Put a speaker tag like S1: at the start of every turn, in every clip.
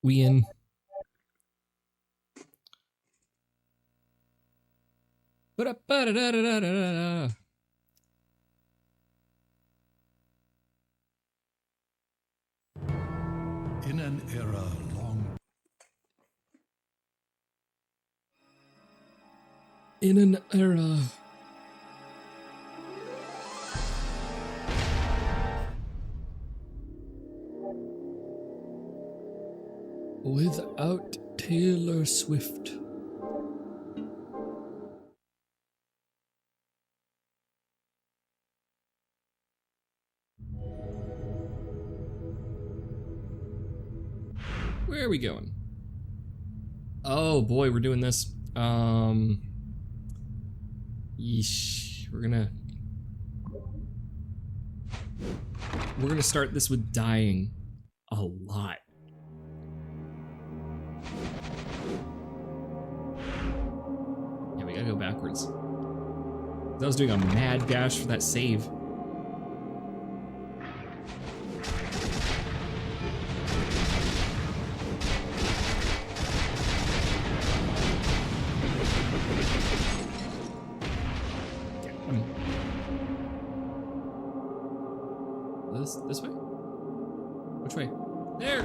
S1: We in. Ba-da-ba-da-da-da-da-da-da.
S2: In an era long
S1: In an era without Taylor Swift. Where are we going? Oh boy, we're doing this. Yeesh. We're gonna start this with dying a lot. Yeah, we gotta go backwards. I was doing a mad dash for that save. This way? Which way? There!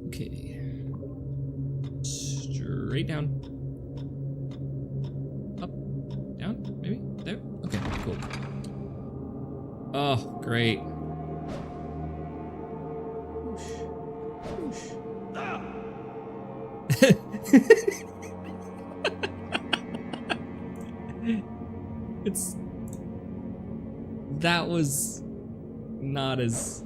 S1: Okay. Straight down. Up. Down? Maybe? There? Okay, cool. Oh, great. Whoosh. Whoosh. That was not as...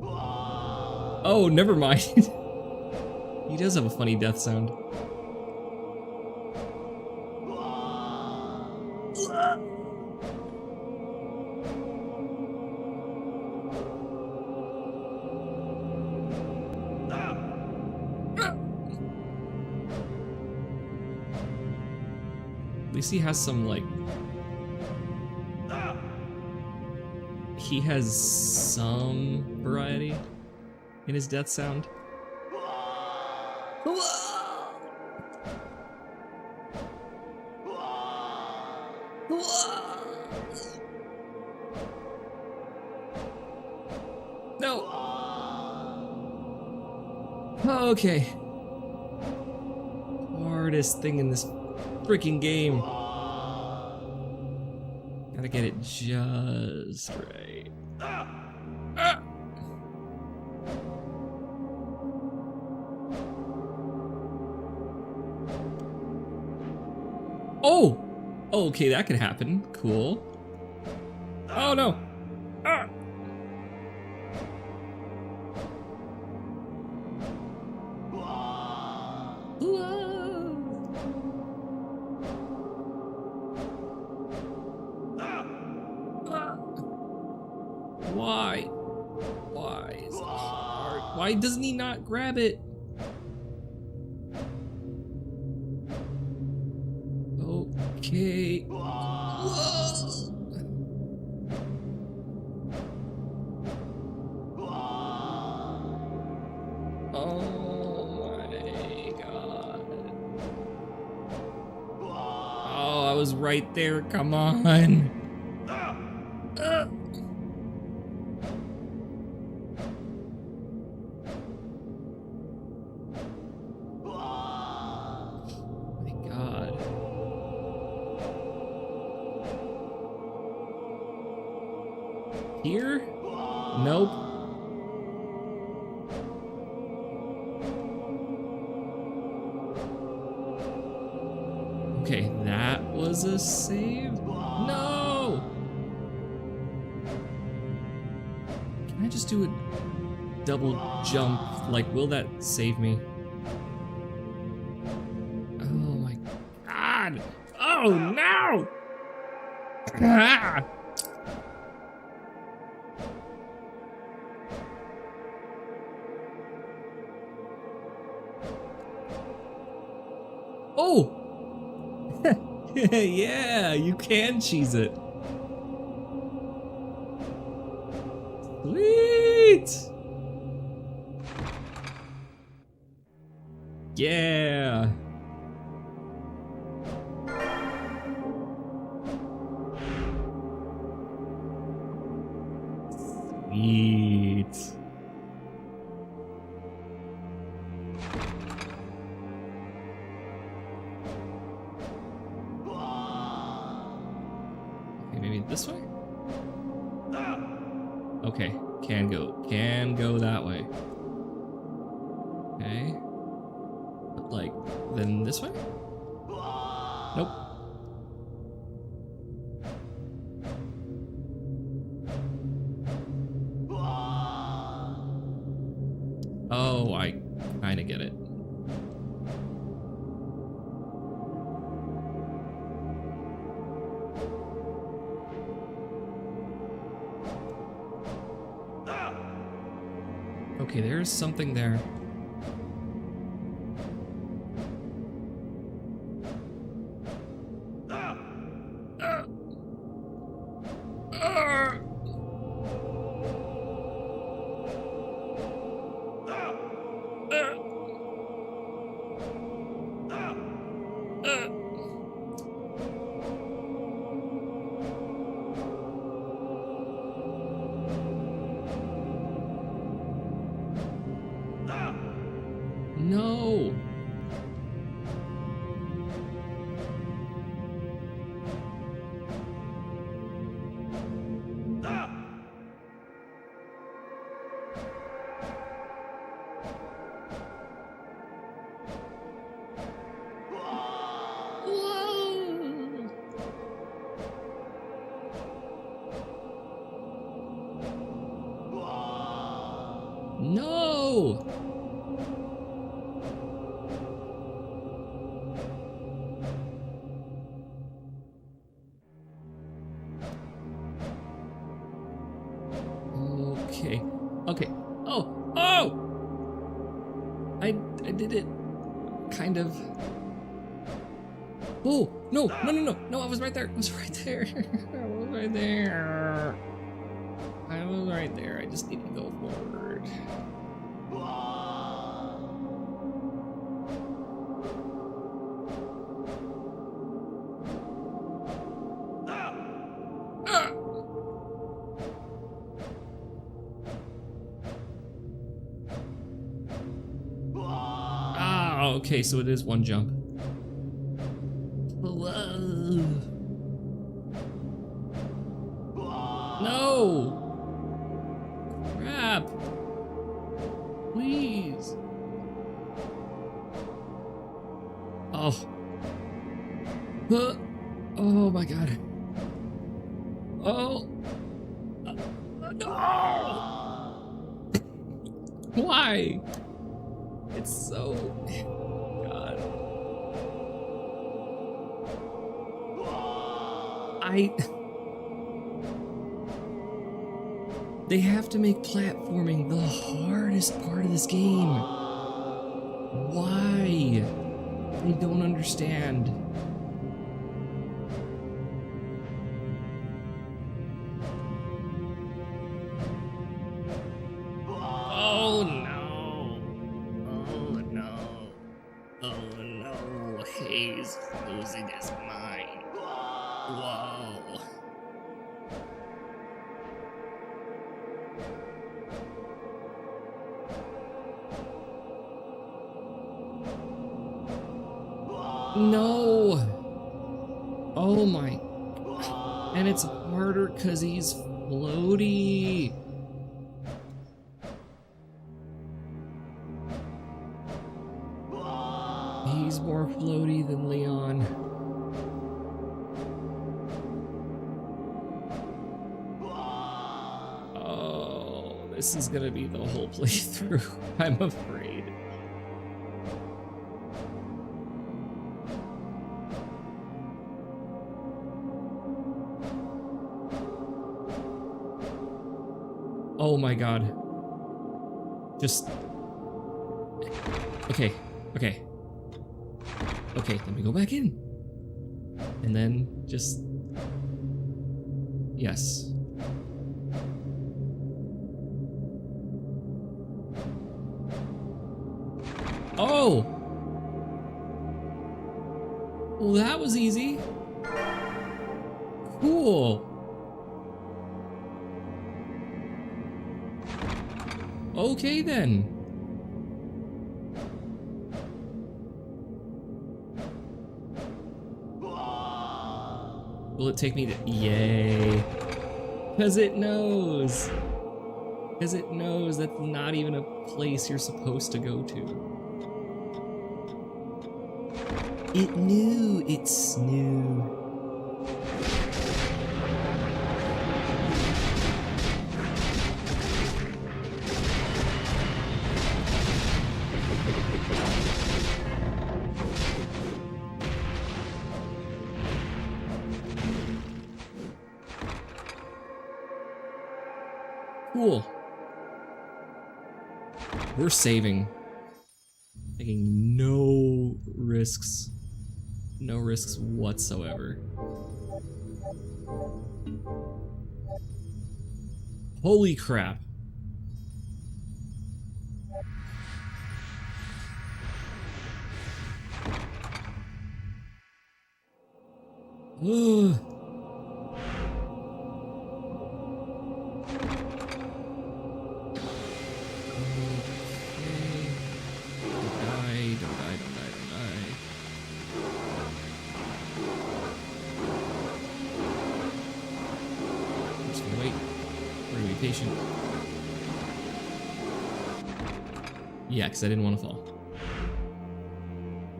S1: Oh, never mind. He does have a funny death sound. At least he has some, like... He has some variety in his death sound. No! Okay. Hardest thing in this freaking game. Gotta get it just right. Oh! Oh, okay, that could happen. Cool. Oh no! Ah! Why? Why is it hard? Why doesn't he not grab it? Okay. Oh my god. Oh, I was right there. Come on. Here? Nope. Okay, that was a save? No! Can I just do a double jump? Like, will that save me? Oh my god! Oh no! Ah! Oh! Yeah, you can cheese it. Sweet! Yeah! Sweet. Okay, maybe this way? Okay, can go that way. Okay. But like, then this way? Nope. Oh, I kinda get it. Okay, there's something there. No! Whoa! No! Okay. Okay. Oh! Oh! I did it. Kind of. Oh! No! No, no, no! No, I was right there! I was right there! I was right there! I was right there. I just need to go forward. Ah, okay, so it is one jump. No! Crap! Please! Oh. Oh my god. Oh. No! Why? It's so... God. They have to make platforming the hardest part of this game. Why? I don't understand. Oh no. Oh no. Oh no. Haze losing his mind. Whoa. No! Oh my... And it's harder because he's floaty. He's more floaty than Leon. Oh, this is gonna be the whole playthrough, I'm afraid. Oh my god. Just... Okay, okay. Okay, let me go back in. And then just... Yes. Oh! Well, that was easy. Cool. Okay then. Will it take me to... Yay. Because it knows. Because it knows that's not even a place you're supposed to go to. It knew. It's new. Cool. We're saving. Taking no risks. No risks whatsoever. Holy crap. Ugh. Patient. Yeah, because I didn't want to fall.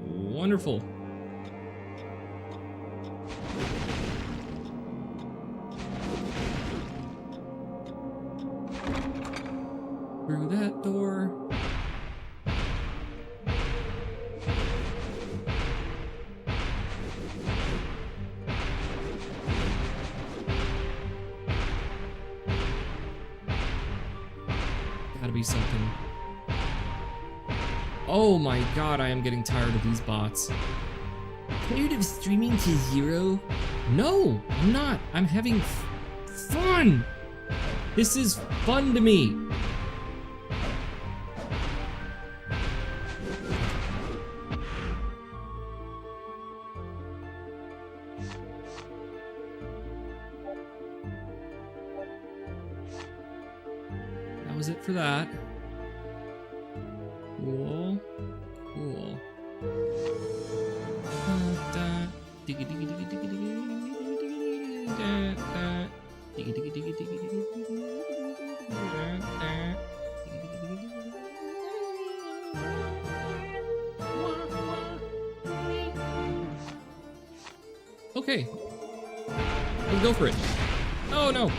S1: Wonderful. Through that door. Gotta be something. Oh my god, I am getting tired of these bots. Tired of streaming to 0? No, I'm not. I'm having fun. This is fun to me. That was it for that. Cool. Cool. Okay. Let's go for it. Oh no.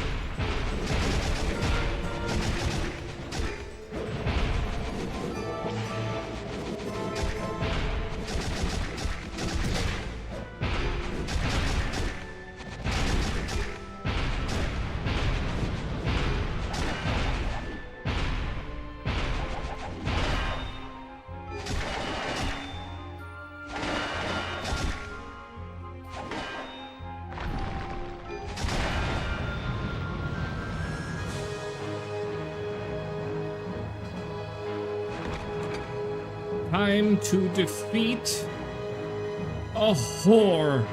S1: Time to defeat a whore.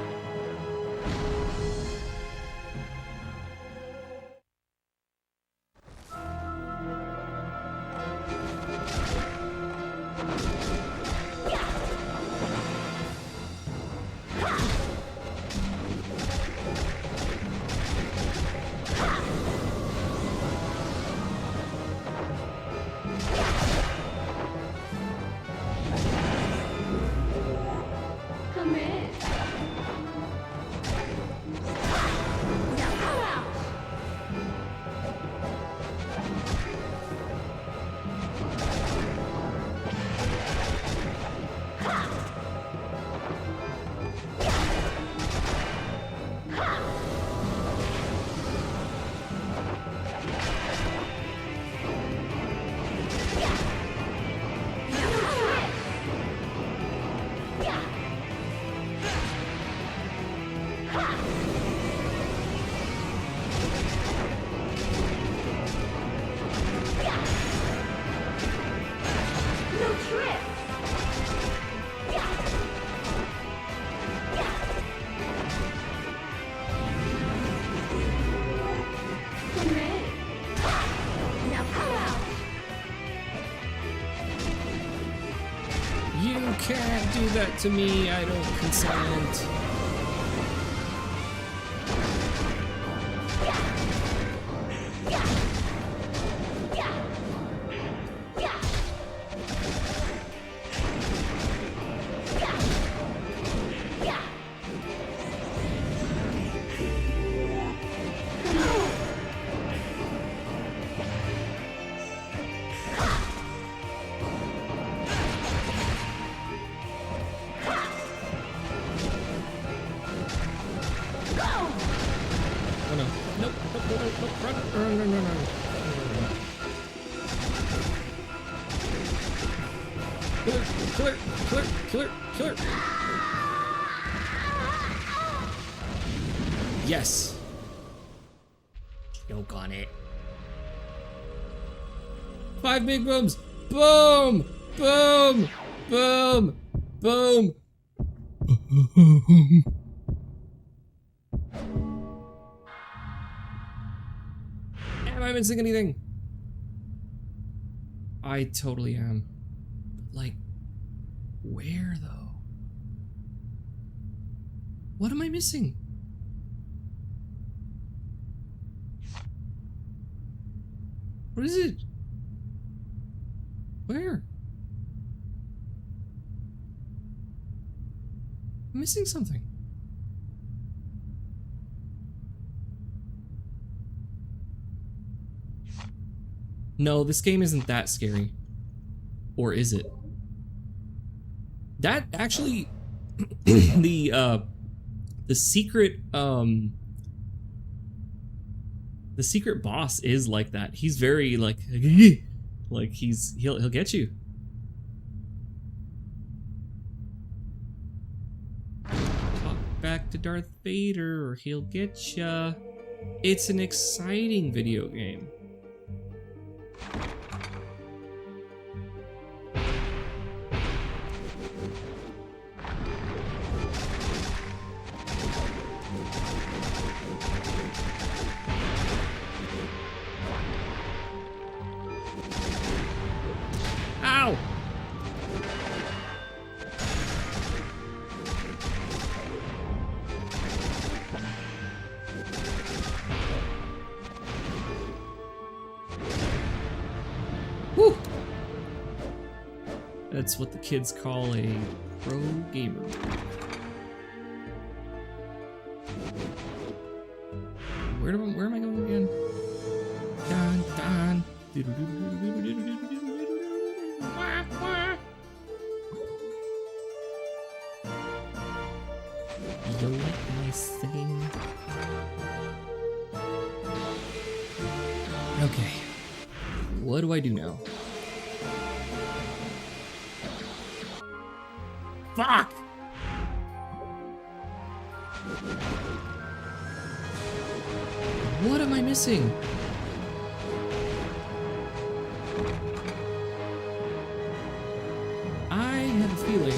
S1: that to me. I don't consent. Killer. Yes. Choke on it. 5 big booms. Boom. Boom. Boom. Boom. Am I missing anything? I totally am. Like, where though? What am I missing? What is it? Where? I'm missing something. No, this game isn't that scary. Or is it? That actually the secret boss is like that. He's very like he'll get you. Talk back to Darth Vader or he'll get ya. It's an exciting video game. Ow! Whew! That's what the kids call a pro gamer. Where am I going again? Dun, dun. You like my singing? Okay. What do I do now? Fuck! What am I missing? I have a feeling.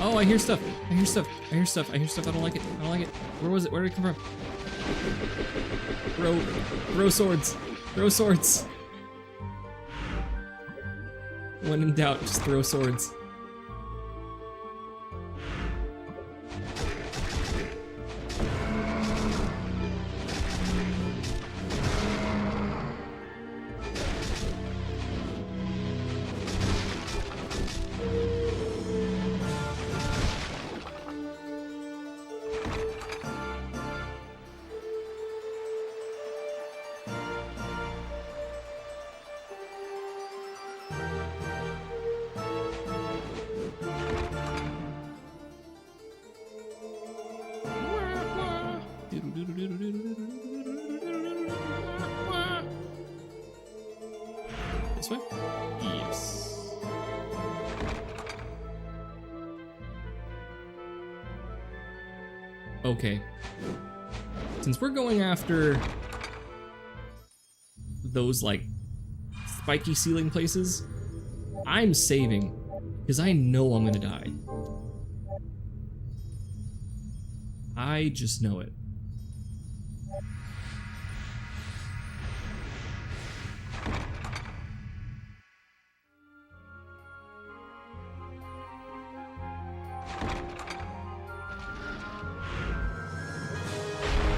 S1: Oh, I hear stuff. I hear stuff. I don't like it. Where was it? Where did it come from? Throw swords. Throw swords. When in doubt, just throw swords. This way? Yes. Okay. Since we're going after those, like, spiky ceiling places, I'm saving, because I know I'm gonna die. I just know it.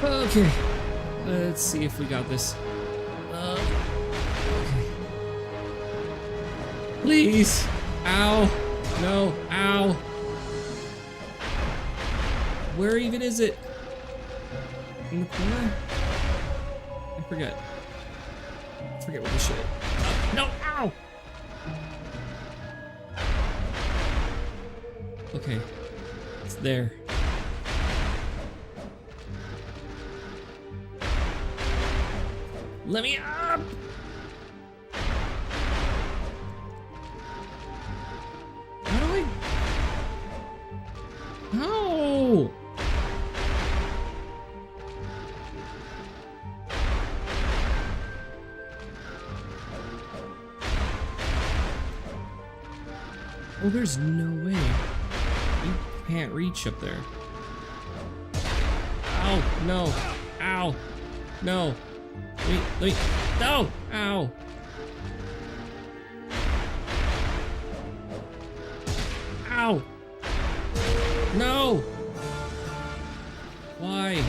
S1: Okay, let's see if we got this. Okay. Please! Ow! No! Ow! Where even is it? In the corner? I forget. I forget what this shit is. No! Ow! Okay. It's there. Let me up! How do I... No! Oh, there's no way. You can't reach up there. Ow! No! Ow! No! Let me, no! Ow! Ow! No! Why?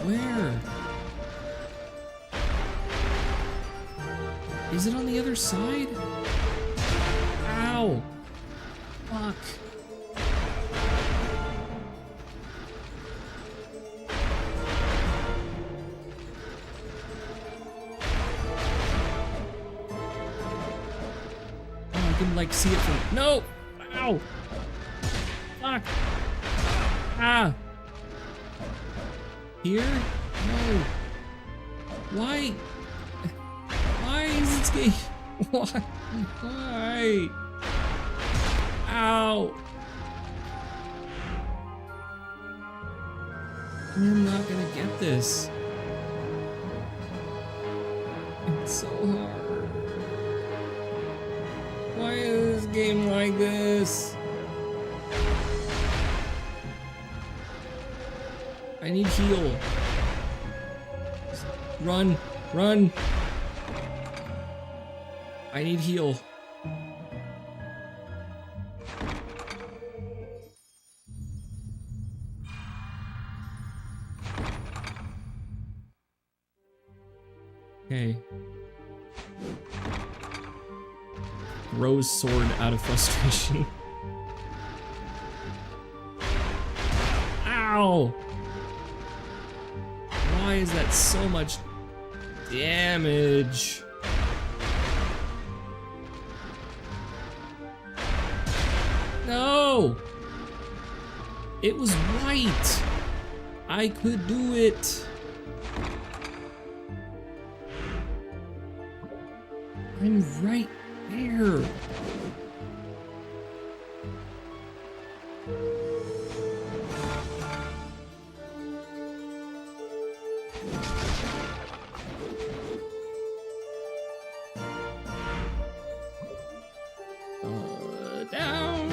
S1: Where? Is it on the other side? Ow! Fuck. I can like see it from. No! Ow! Fuck! Ah! Here? No! Why? Why is this game? Why? Why? Ow! I'm not gonna get this. It's so hard. Why is this game like this? I need heal. Run, run. I need heal. Okay. Rose sword out of frustration. Ow! Why is that so much damage? No! It was white! I could do it! I'm right there! Down!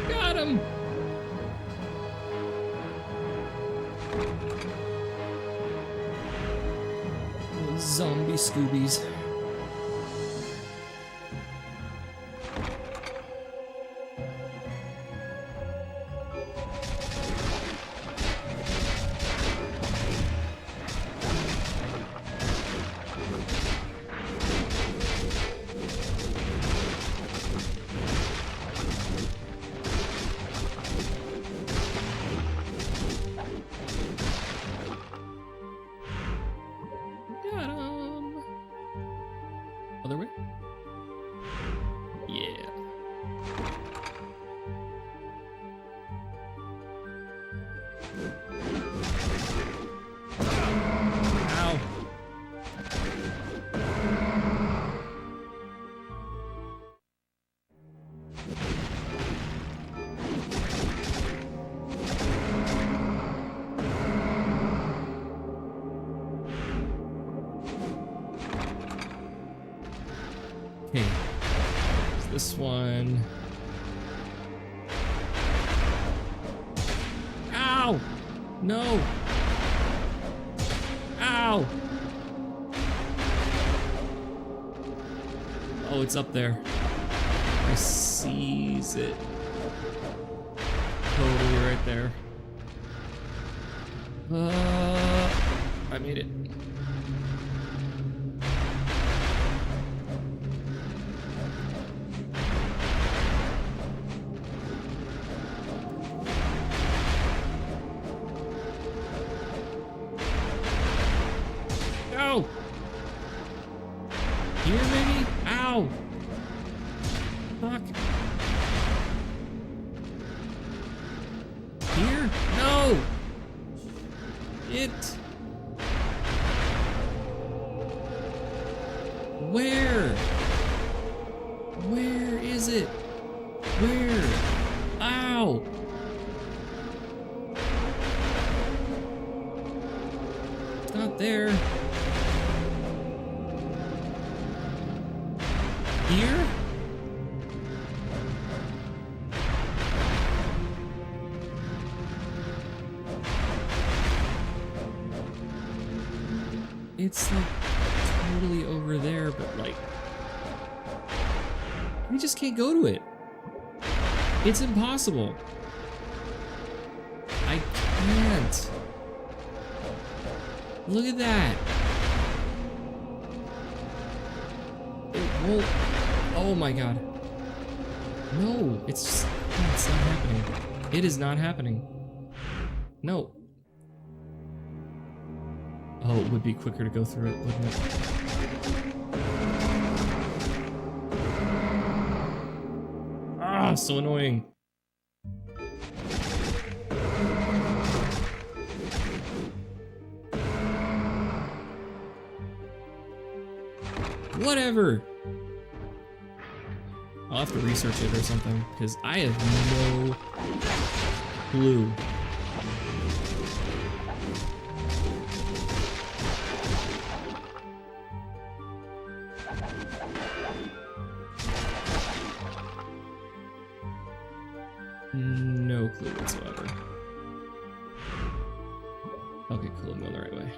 S1: Got him! Zombie Scoobies. Ow. Okay. This one. Ow! No! Ow! Oh, it's up there. I sees it. Totally right there. I made it. Go! Here, maybe? Ow! Fuck. Here? No! It. Where? Where is it? Where? Ow! It's not there. Here? It's like totally over there, but like we just can't go to it. It's impossible. I can't. Look at that. It won't. Oh my god. No, it's just, it's not happening. It is not happening. No. Oh, it would be quicker to go through it, wouldn't it? Ah, so annoying. Whatever. I'll have to research it or something, because I have no clue. No clue whatsoever. Okay, cool, I'm going the right way.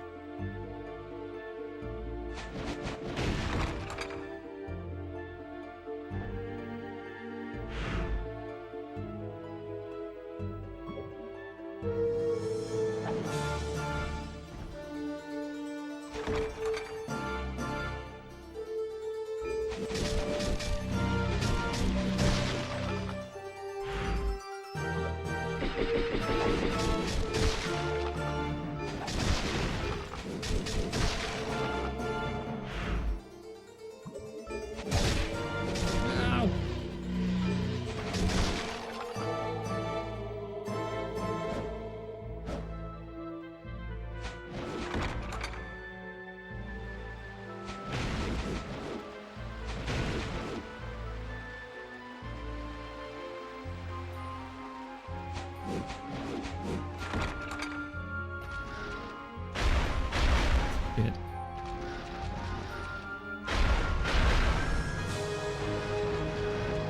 S1: Good.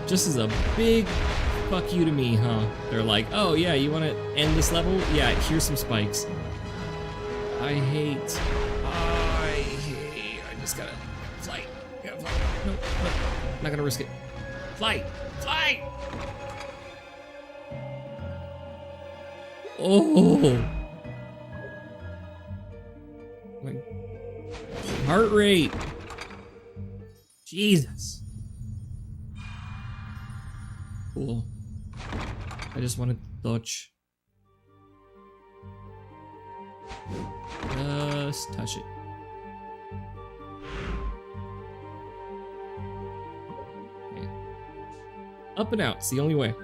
S1: Just as a big fuck you to me, huh? They're like, oh yeah, you wanna end this level? Yeah, here's some spikes. I just gotta fly. Gotta fly. No, not gonna risk it. Fly! Fly! Oh! My heart rate. Jesus. Cool. I just wanted to dodge. Just touch it. Okay. Up and out, it's the only way.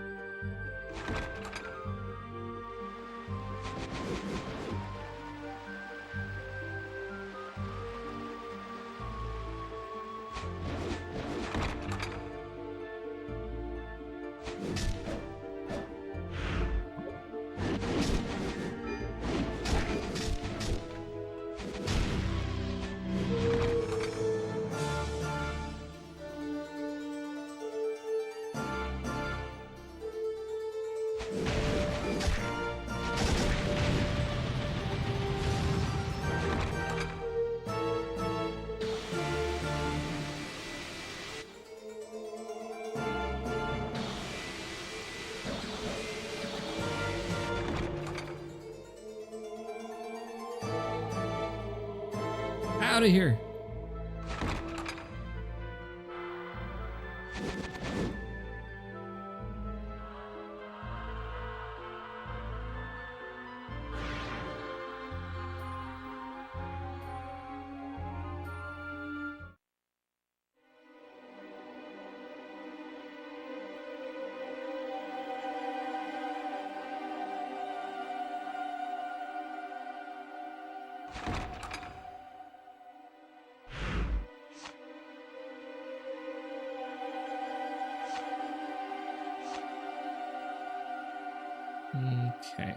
S1: Out of here. Okay.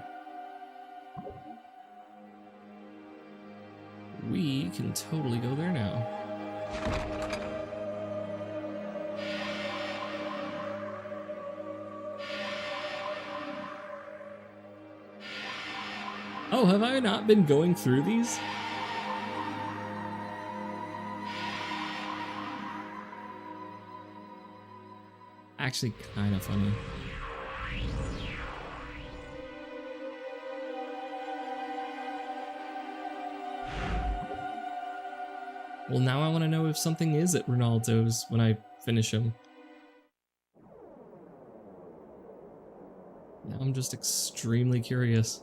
S1: We can totally go there now. Oh, have I not been going through these? Actually, kind of funny. Well, now I want to know if something is at Ronaldo's when I finish him. Now I'm just extremely curious.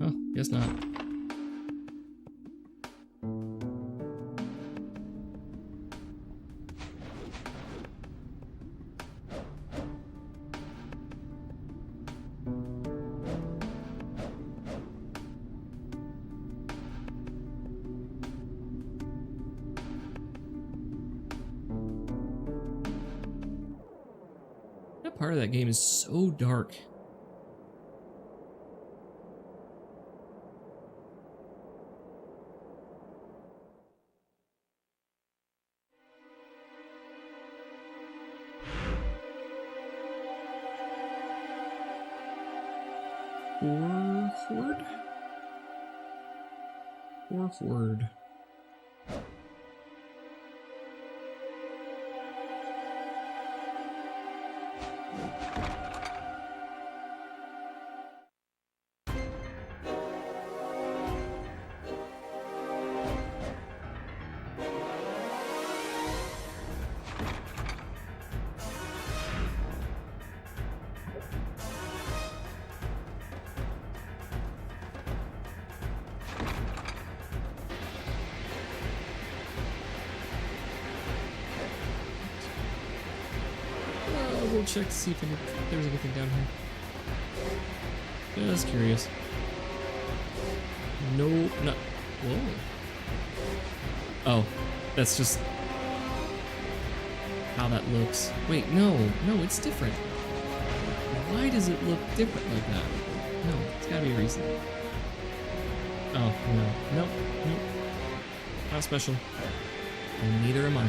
S1: Oh, guess not. That part of that game is so dark. Forward. We'll check to see if there's anything down here. Just curious. No, no. Whoa. Oh, that's just how that looks. Wait, no, it's different. Why does it look different like that? No, it's gotta be a reason. Oh, no. Nope. Not special. And neither am I.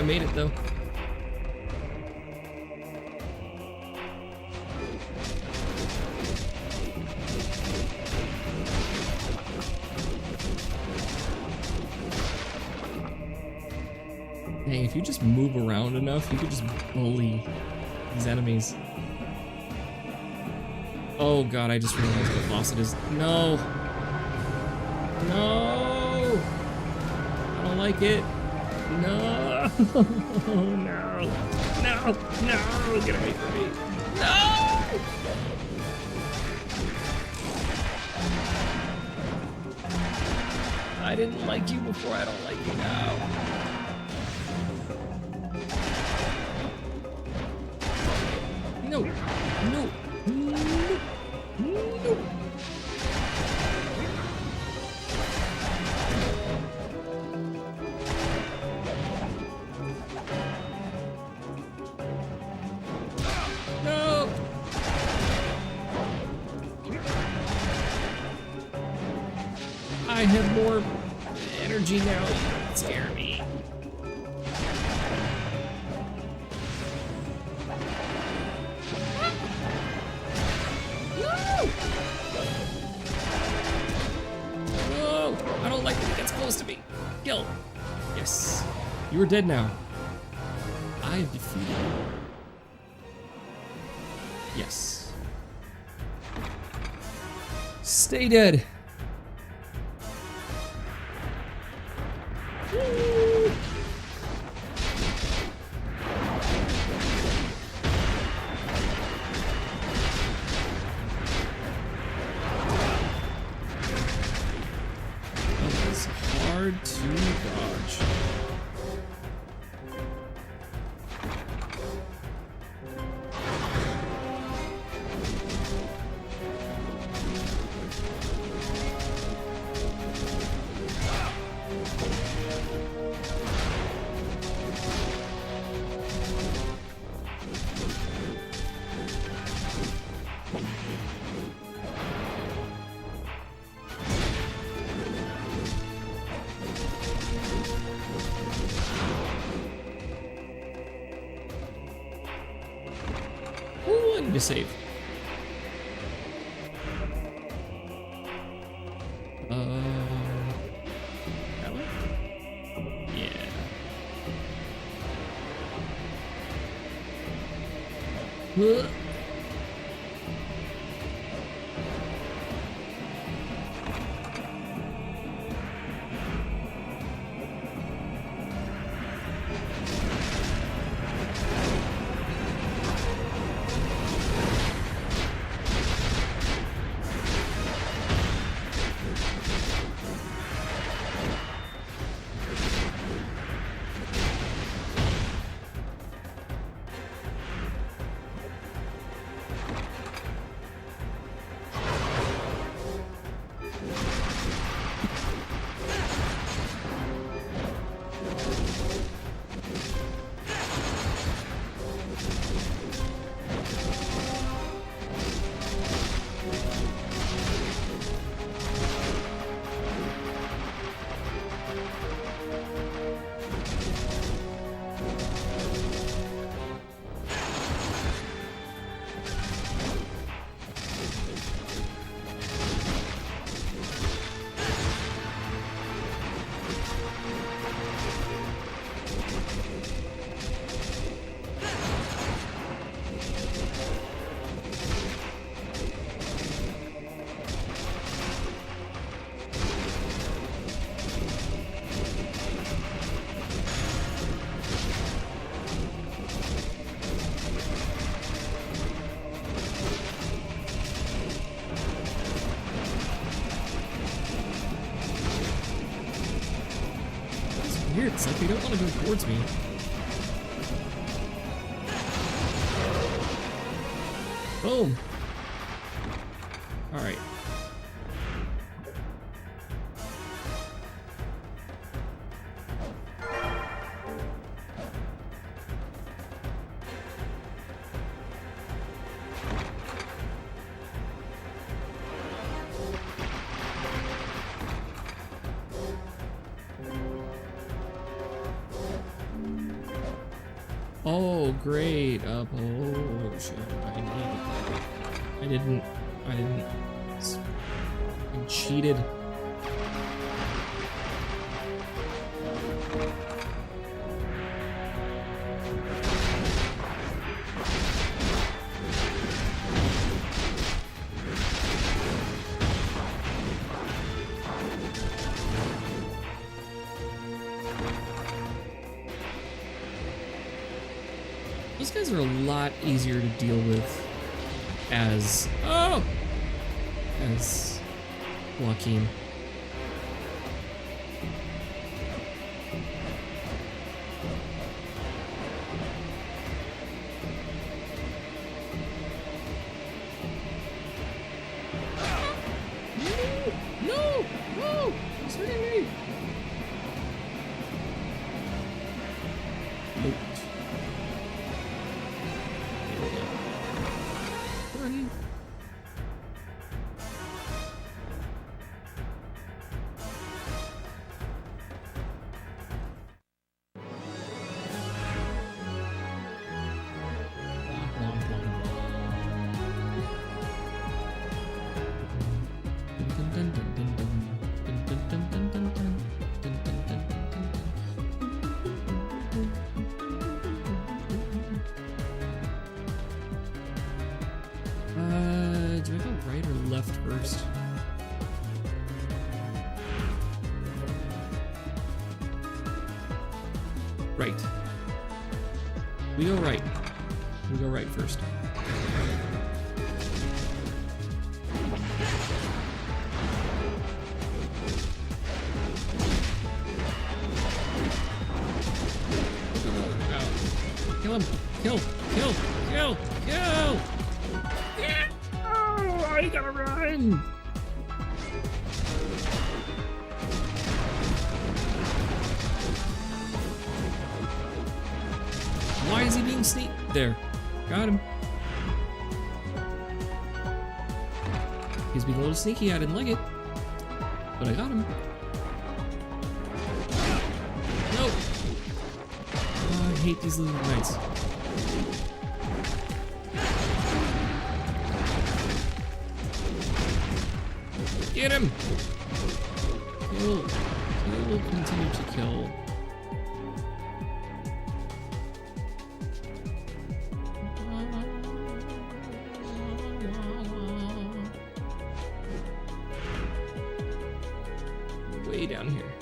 S1: made it though. Dang, if you just move around enough, you could just bully these enemies. Oh god, I just realized what boss it is. No! No! I don't like it. No! No! No! No! Get away from me! No! I didn't like you before, I don't like you now. No, no, no, no. No. I have more energy now. You don't scare me. I don't like when it gets close to me. Kill. Yes. You are dead now. I have defeated you. Yes. Stay dead. Woo. Hard to dodge. Ooh, I need to save. That one? Yeah. Weird, it's like they don't want to go towards me. Boom. Alright. Oh, great. Up. Oh, shit. I didn't. I cheated. Those guys are a lot easier to deal with as Joachim. No! He's hurting me! Nope. Run. Do I go right or left first? Right. We go right. We go right first. Kill him! Kill! Yeah! Oh, I gotta run! Why is he being sneaky? There. Got him. He's being a little sneaky. I didn't like it. But I got him. No! Oh, I hate these little knights. Get him! Kill. Continue to kill. Way down here.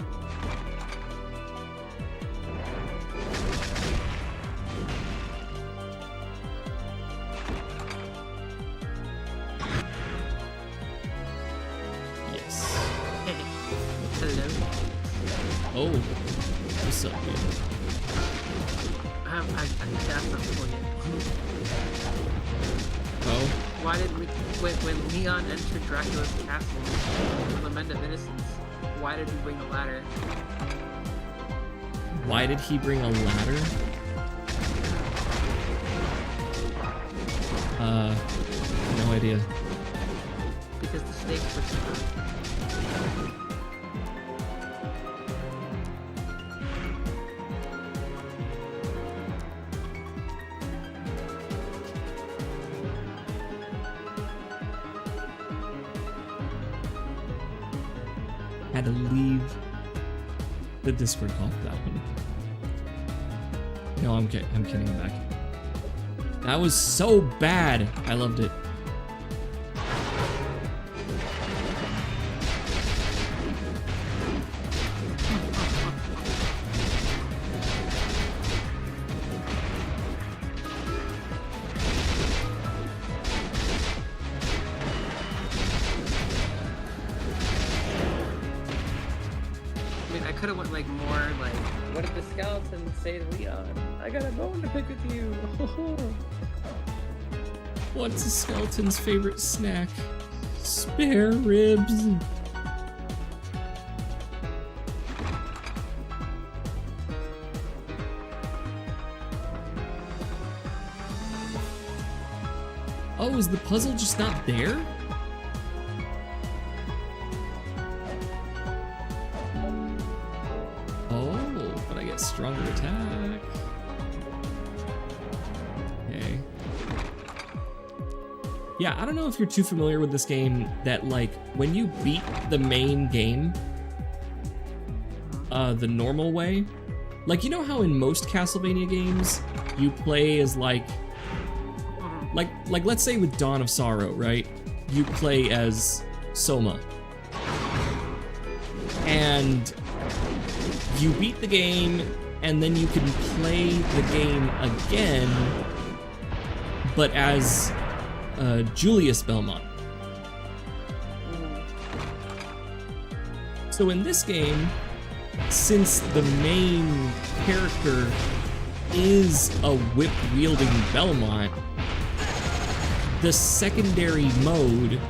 S1: Yes.
S3: Hey. Hello.
S1: Oh. What's up, dude?
S3: I need to ask something for you.
S1: Oh?
S3: Why did we, when Leon entered Dracula's castle, Lament of Innocence, why did he bring a ladder?
S1: Why did he bring a ladder? No idea.
S3: Because the snakes were super.
S1: Had to leave the Discord call for that one. No, I'm kidding. I'm back. That was so bad. I loved it.
S3: I could have went like more like, what did the skeleton say to Leon? I got a bone to pick with you.
S1: What's a skeleton's favorite snack? Spare ribs. Oh, is the puzzle just not there? Oh, but I get stronger attack. Yeah, I don't know if you're too familiar with this game, that like when you beat the main game the normal way, like you know how in most Castlevania games you play as like let's say with Dawn of Sorrow, right? You play as Soma. And you beat the game and then you can play the game again, but as Julius Belmont. So in this game, since the main character is a whip-wielding Belmont, the secondary mode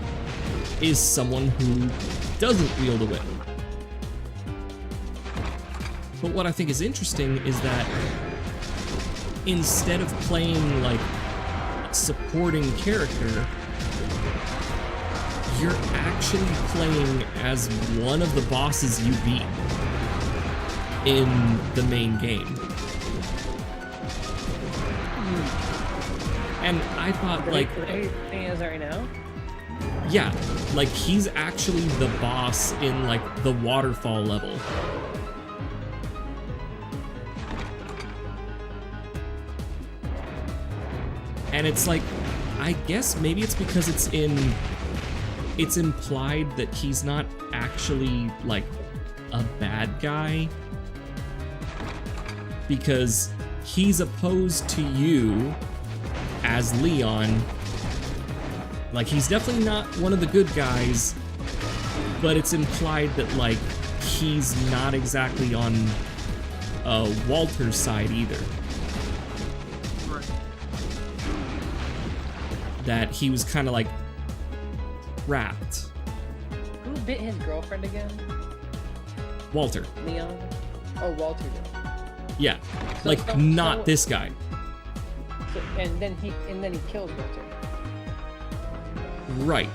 S1: is someone who doesn't wield a whip. But what I think is interesting is that instead of playing like supporting character, you're actually playing as one of the bosses you beat in the main game. And I thought, like,
S3: as right now?
S1: Yeah, like he's actually the boss in like the waterfall level. And it's like, I guess maybe it's because it's implied that he's not actually like a bad guy, because he's opposed to you as Leon. Like, he's definitely not one of the good guys, but it's implied that like he's not exactly on Walter's side either. That he was kind of like trapped.
S3: Who bit his girlfriend again?
S1: Walter.
S3: Leon? Oh, Walter did.
S1: Yeah, so, like not this guy.
S3: So, and then he killed Walter.
S1: Right.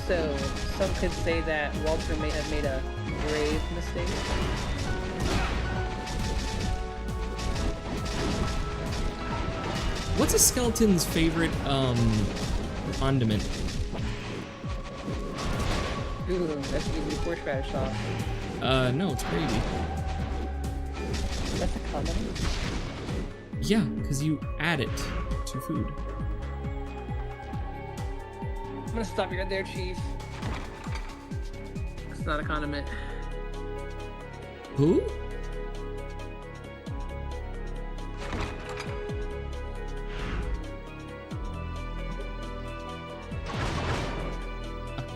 S3: So some could say that Walter may have made a grave mistake.
S1: What's a skeleton's favorite condiment?
S3: Ooh, that's usually horseradish sauce.
S1: No, it's gravy.
S3: That's a condiment?
S1: Yeah, because you add it to food.
S3: I'm gonna stop you right there, Chief. It's not a condiment.
S1: Who?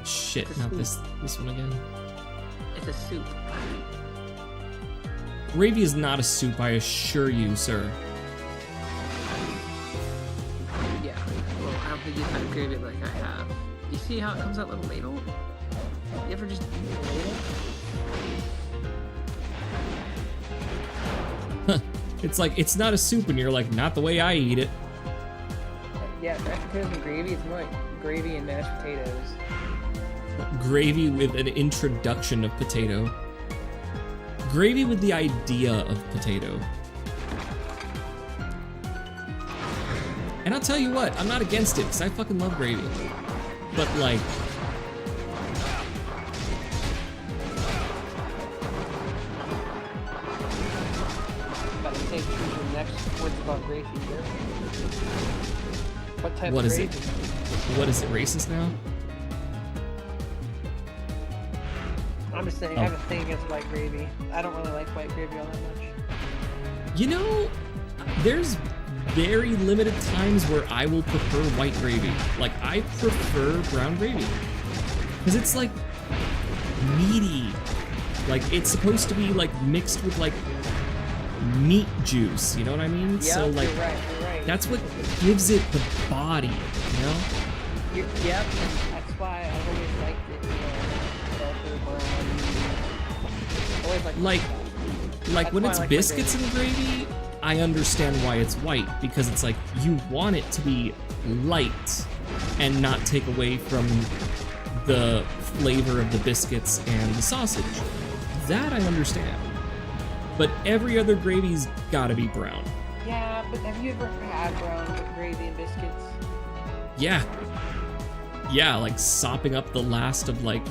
S1: Shit, not this one again.
S3: It's a soup.
S1: Gravy is not a soup, I assure you, sir.
S3: Yeah, well, I don't think you've had gravy like I have. You see how it comes out little ladle? You ever just eat a ladle?
S1: Huh. It's like, it's not a soup, and you're like, not the way I eat it.
S3: Yeah, mashed potatoes and gravy, it's more like gravy and mashed potatoes.
S1: Gravy with an introduction of potato. Gravy with the idea of potato. And I'll tell you what, I'm not against it, because I fucking love gravy. But like...
S3: About to say your next words about gravy here. What type
S1: What
S3: of
S1: is
S3: gravy?
S1: it? What is it, racist now?
S3: I'm just saying, I have a thing against white gravy. I don't really like white gravy all that much.
S1: You know, there's very limited times where I will prefer white gravy. Like, I prefer brown gravy. Because it's, like, meaty. Like, it's supposed to be, like, mixed with, like, meat juice. You know what I mean?
S3: Yeah,
S1: so, like,
S3: you're right.
S1: that's what gives it the body, you know?
S3: Yep, and that's why I've always liked it, you know, darker brown. Always
S1: Like
S3: That's
S1: when
S3: why I
S1: it's
S3: like my
S1: biscuits and gravy, I understand why it's white, because it's like you want it to be light and not take away from the flavor of the biscuits and the sausage. That I understand. But every other gravy's gotta be brown.
S3: Yeah, but have you ever had brown with gravy and biscuits?
S1: Yeah. Yeah, like sopping up the last of like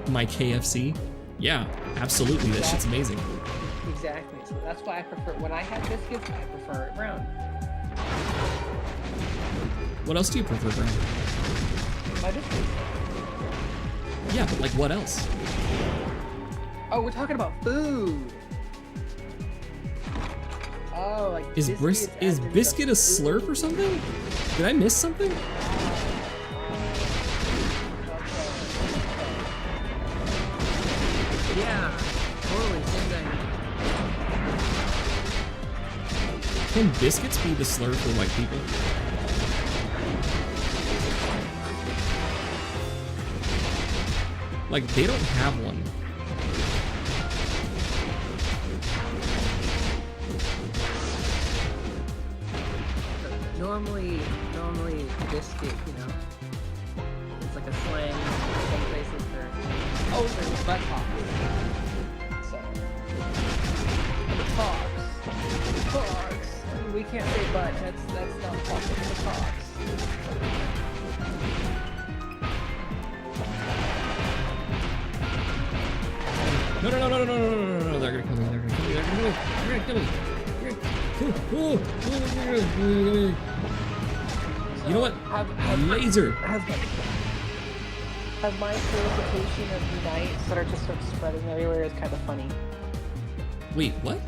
S1: my KFC. Yeah, absolutely. That shit's amazing.
S3: Exactly. So that's why I prefer, when I have biscuits, I prefer it brown.
S1: What else do you prefer, brown?
S3: My biscuits.
S1: Yeah, but like what else?
S3: Oh, we're talking about food. Oh, like
S1: Is biscuit a slurp or something? Did I miss something?
S3: Yeah, totally, same thing.
S1: Can biscuits be the slur for white people? Like, they don't have one.
S3: Normally biscuit, you know, it's like a slang in some places for, oh, there's butt hops. So, Fox. We can't say butt, that's not possible, the Fox.
S1: No, they're gonna kill me, they're gonna kill me. You know what? Laser.
S3: Have my solicitation of unites that are just sort of spreading everywhere is kind of funny.
S1: Wait, what?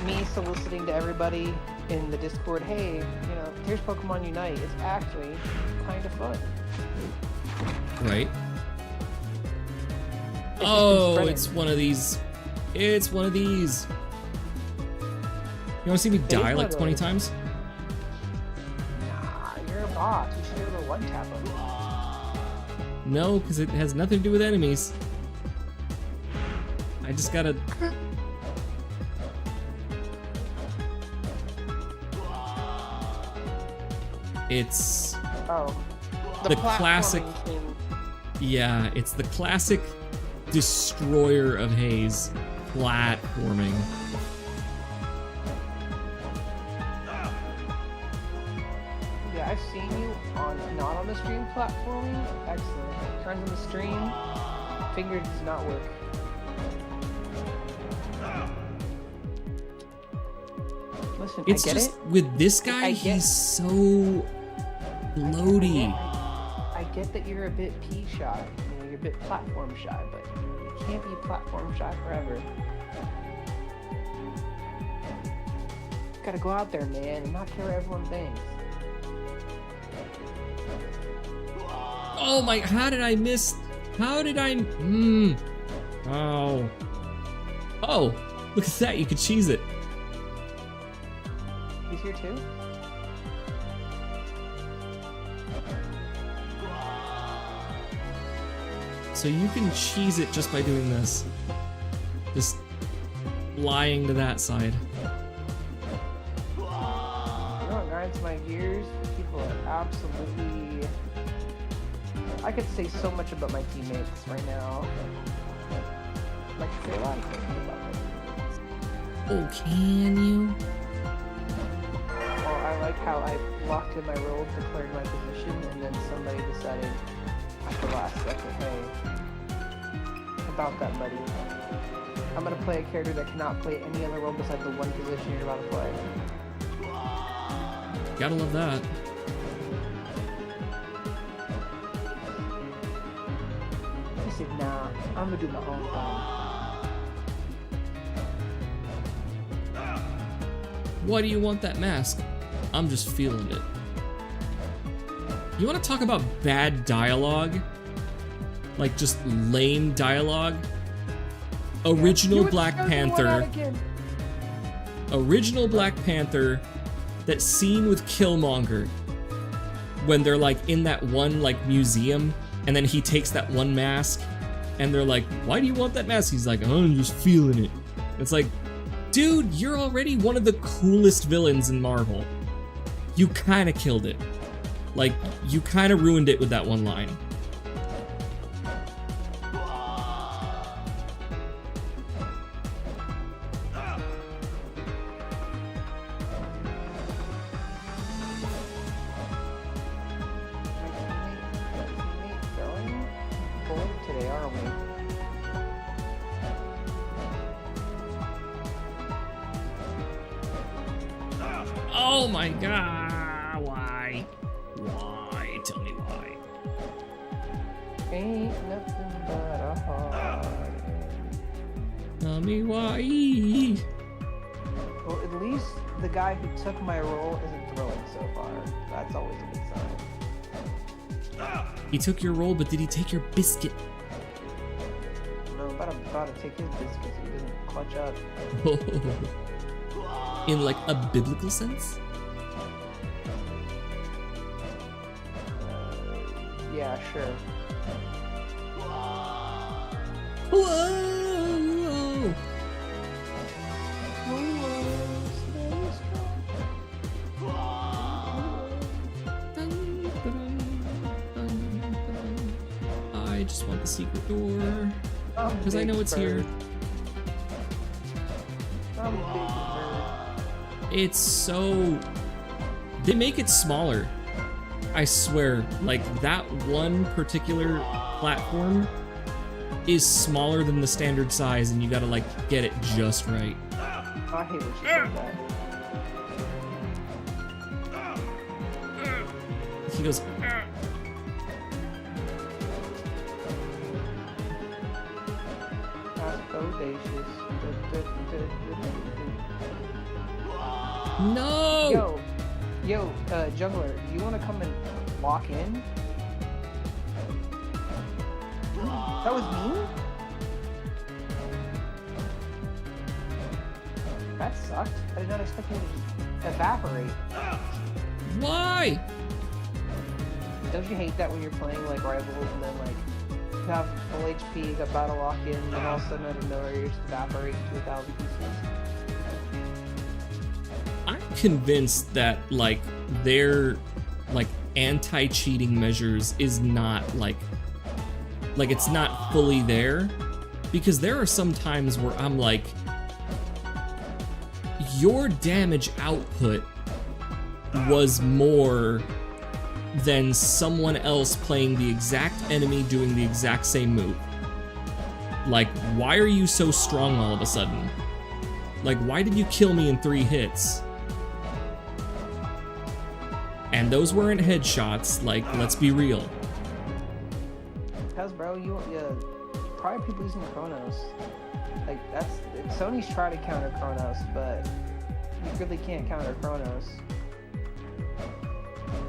S3: Me soliciting to everybody in the Discord, hey, you know, here's Pokemon Unite. It's actually kind of fun.
S1: Right. Oh, it's one of these. It's one of these. You wanna see me die like 20 times?
S3: Nah, you're a bot. You should be able to one-tap them.
S1: No, because it has nothing to do with enemies. I just gotta... It's...
S3: Oh.
S1: The classic...
S3: Thing.
S1: Yeah, it's the classic destroyer of Haze. Platforming.
S3: Yeah, I've seen you on, not on the stream platforming. Excellent. Turns on the stream. Finger does not work. Listen,
S1: It's
S3: I get
S1: just,
S3: it.
S1: with this guy, he's so floaty.
S3: I get that you're a bit P shy. You know, you're a bit platform shy, but you can't be platform shy forever. Gotta go out there, man, and not care what everyone thinks.
S1: Oh my, how did I miss? How did I? Oh. Oh, look at that, you could cheese it.
S3: He's here too?
S1: So you can cheese it just by doing this. Just lying to that side.
S3: You know what grinds my gears? People are absolutely... I could say so much about my teammates right now. I could say a lot of things about them.
S1: Oh, can you?
S3: Well, I like how I locked in my role, declared my position, and then somebody decided at the last second, hey, about that, buddy. I'm gonna play a character that cannot play any other role besides the one position you're about to play.
S1: Gotta love that.
S3: He said, nah, I'm gonna do my own thing.
S1: Why do you want that mask? I'm just feeling it. You want to talk about bad dialogue? Like just lame dialogue? Original Black Panther. Original Black Panther. That scene with Killmonger. When they're like in that one like museum, and then he takes that one mask, and they're like, why do you want that mask? He's like, oh, I'm just feeling it. It's like, dude, you're already one of the coolest villains in Marvel. You kind of killed it. Like, you kind of ruined it with that one line. Oh my god, why? Why? Tell me why.
S3: Ain't nothing but a heart.
S1: Tell me why.
S3: Well, at least the guy who took my role isn't throwing so far. That's always a good sign.
S1: He took your roll, but did he take your biscuit?
S3: No, I'm about to take his biscuits. He doesn't clutch up.
S1: In like a biblical sense?
S3: Yeah, sure.
S1: Whoa! I just want the secret door because I know it's here. It's so... They make it smaller. I swear, like that one particular platform is smaller than the standard size, and you gotta like get it just right.
S3: I hate when she said that.
S1: He goes,
S3: That's bodacious.
S1: no!
S3: Yo, Juggler, do you want to come and walk in? That was me? That sucked. I did not expect him to evaporate.
S1: Why?
S3: Don't you hate that when you're playing like rivals and then like you have full HP, got battle lock in, and then all of a sudden out of nowhere you just evaporate to 1,000 pieces?
S1: I'm convinced that like their like anti-cheating measures is not like it's not fully there, because there are some times where I'm like, your damage output was more than someone else playing the exact enemy doing the exact same move. Like, why are you so strong all of a sudden? Like, why did you kill me in 3 hits? And those weren't headshots, like, let's be real.
S3: Because, bro, probably people using Chronos. Like, Sony's trying to counter Chronos, but you really can't counter Chronos.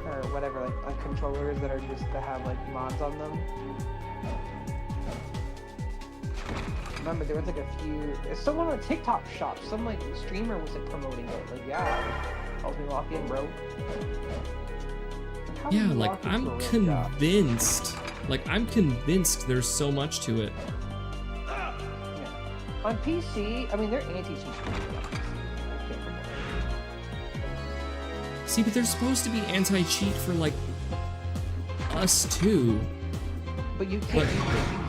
S3: Or whatever, like controllers that have like mods on them. Remember, there was like a few. Someone on a TikTok shop, some like streamer was like promoting it. Like, yeah, help me lock in, bro.
S1: Yeah, like I'm convinced. Like I'm convinced there's so much to it.
S3: Yeah. On PC, I mean, they're anti-cheat.
S1: See, but they're supposed to be anti-cheat for like us too.
S3: But you can't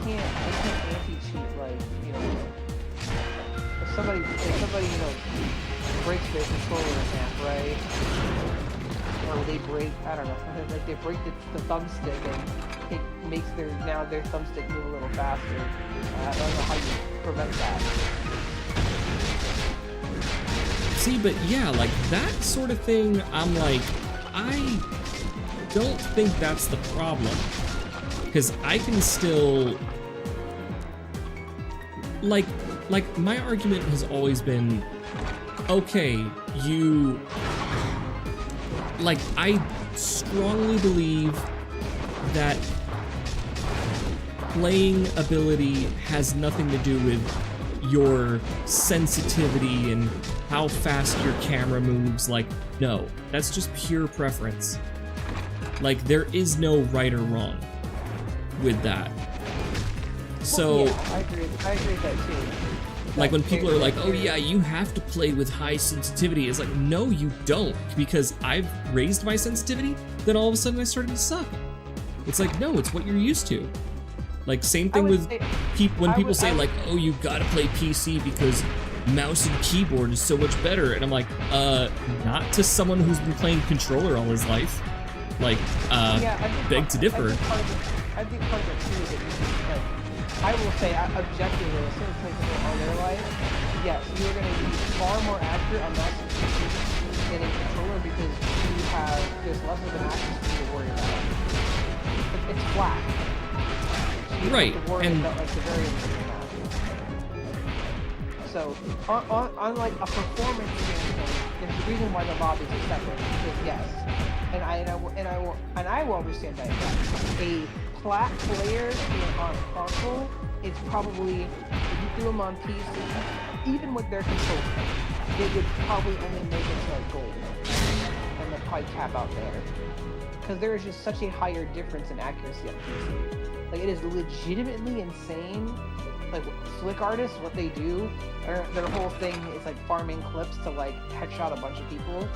S3: anti-cheat like, you know, if somebody breaks their controller in half, right? Or they break, I don't know, like they break the thumbstick and it makes their thumbstick move a little faster. I don't know how you prevent that.
S1: See, but yeah, like that sort of thing, I'm like, I don't think that's the problem. Because I can still, like my argument has always been, okay, I strongly believe that playing ability has nothing to do with your sensitivity and how fast your camera moves. Like, no, that's just pure preference. Like, there is no right or wrong with that. So,
S3: yeah, I agree with that too.
S1: like when people are like, oh yeah, you have to play with high sensitivity, it's like, no, you don't, because I've raised my sensitivity, then all of a sudden I started to suck. It's like, no, it's what you're used to. Like, same thing with when people say like, oh, you gotta play PC because mouse and keyboard is so much better, and I'm like, not to someone who's been playing controller all his life. Like, beg to differ.
S3: I think part of it too is that like, I will say, objectively, as soon as people all their life, yes, you're going to be far more accurate on mouse and keyboard in a controller because there's less of an axis for you to worry about. It's flat. So you
S1: Right,
S3: have to worry
S1: and
S3: about like the variance in that. So on like a performance standpoint, there's a reason why the lobbies are separate. Because yes, and I will understand that. A flat player on console, it's probably, if you threw them on PC, even with their controller, they would probably only make it to like gold, and they'll probably cap out there. Because there is just such a higher difference in accuracy on PC. Like, it is legitimately insane. Like, Flick artists, what they do, their whole thing is like farming clips to like headshot a bunch of people.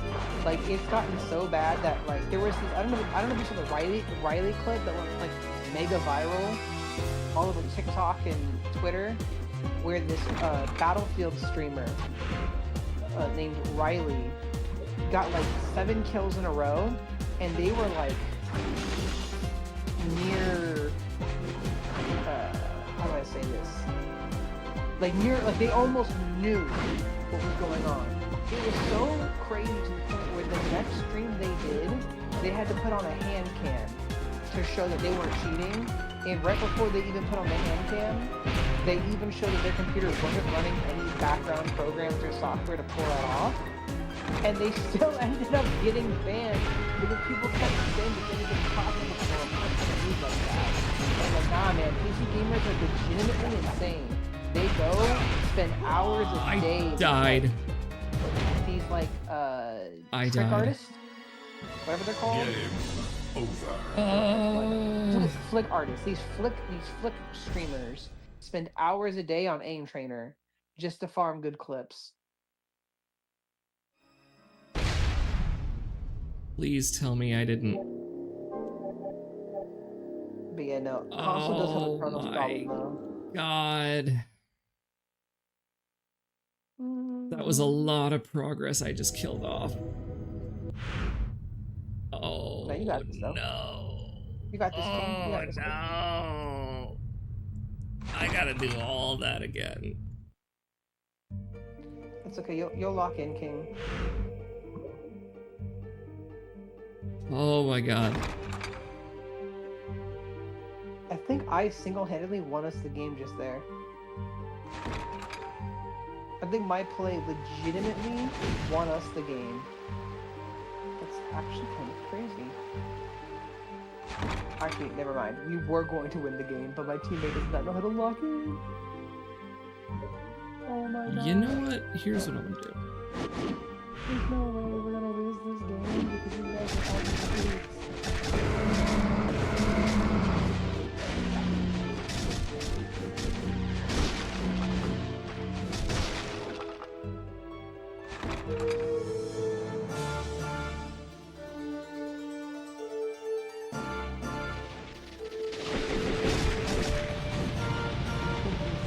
S3: Like, it's gotten so bad that like there was this, I don't know if you saw the Riley clip that went like mega viral all over TikTok and Twitter, where this Battlefield streamer named Riley got like 7 kills in a row, and they were like near how do I say this? Like they almost knew what was going on. It was so crazy to the point where the next stream they did, they had to put on a hand cam to show that they weren't cheating. And right before they even put on the hand cam, they even showed that their computer wasn't running any background programs or software to pull that off. And they still ended up getting banned because people kept saying that it was impossible for them to move like that. And like, nah, man, PC gamers are legitimately insane. They go spend hours a day.
S1: I died.
S3: These like
S1: I
S3: trick
S1: died.
S3: artists, whatever they're called.
S2: Game over.
S3: Flick artists. These flick streamers spend hours a day on Aim Trainer just to farm good clips.
S1: Please tell me I didn't.
S3: But yeah, no. Console does have a
S1: Oh
S3: Chronos
S1: my
S3: problem though.
S1: God. That was a lot of progress I just killed off. Oh,
S3: No, you got this, though.
S1: no.
S3: You got this, King. You got
S1: Oh,
S3: this,
S1: no. I gotta do all that again.
S3: It's okay. You'll lock in, King.
S1: Oh my God.
S3: I think I single-handedly won us the game just there. I think my play legitimately won us the game. That's actually kind of crazy. Actually, never mind. We were going to win the game, but my teammate does not know how to lock in. Oh my God.
S1: You know what? Here's what I'm gonna do.
S3: There's no way we're gonna lose this game because you guys are out of the streets.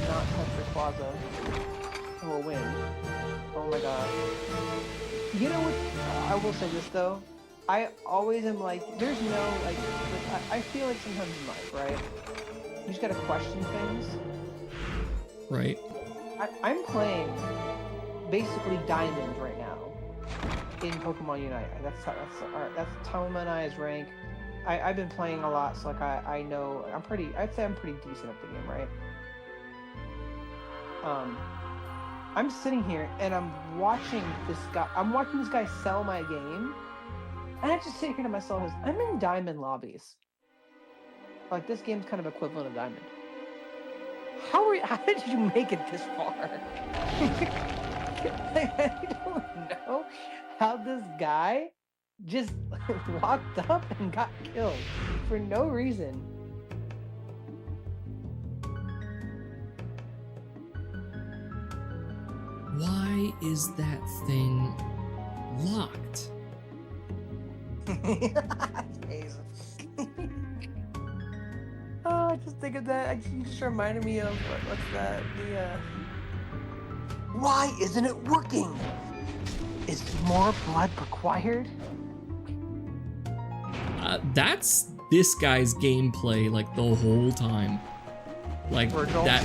S3: Not touch the plaza. We'll win. Oh my God. You know what? I will say this though. I always am like, there's no like I feel like sometimes in life, right? You just gotta question things.
S1: Right.
S3: I'm playing basically Diamond right now in Pokemon Unite. That's Tom and I's rank. I've been playing a lot, so like I know I'd say I'm pretty decent at the game, right? I'm sitting here and I'm watching this guy sell my game, and I just sit here to myself as I'm in Diamond lobbies. Like, this game's kind of equivalent of Diamond. How did you make it this far? I don't know how this guy just walked up and got killed for no reason.
S1: Why is that thing locked?
S3: Haze. Oh, I just think of that. You just reminded me of what's that? Why isn't it working? Is more blood required?
S1: That's this guy's gameplay like the whole time. Like
S3: Virgil?
S1: that.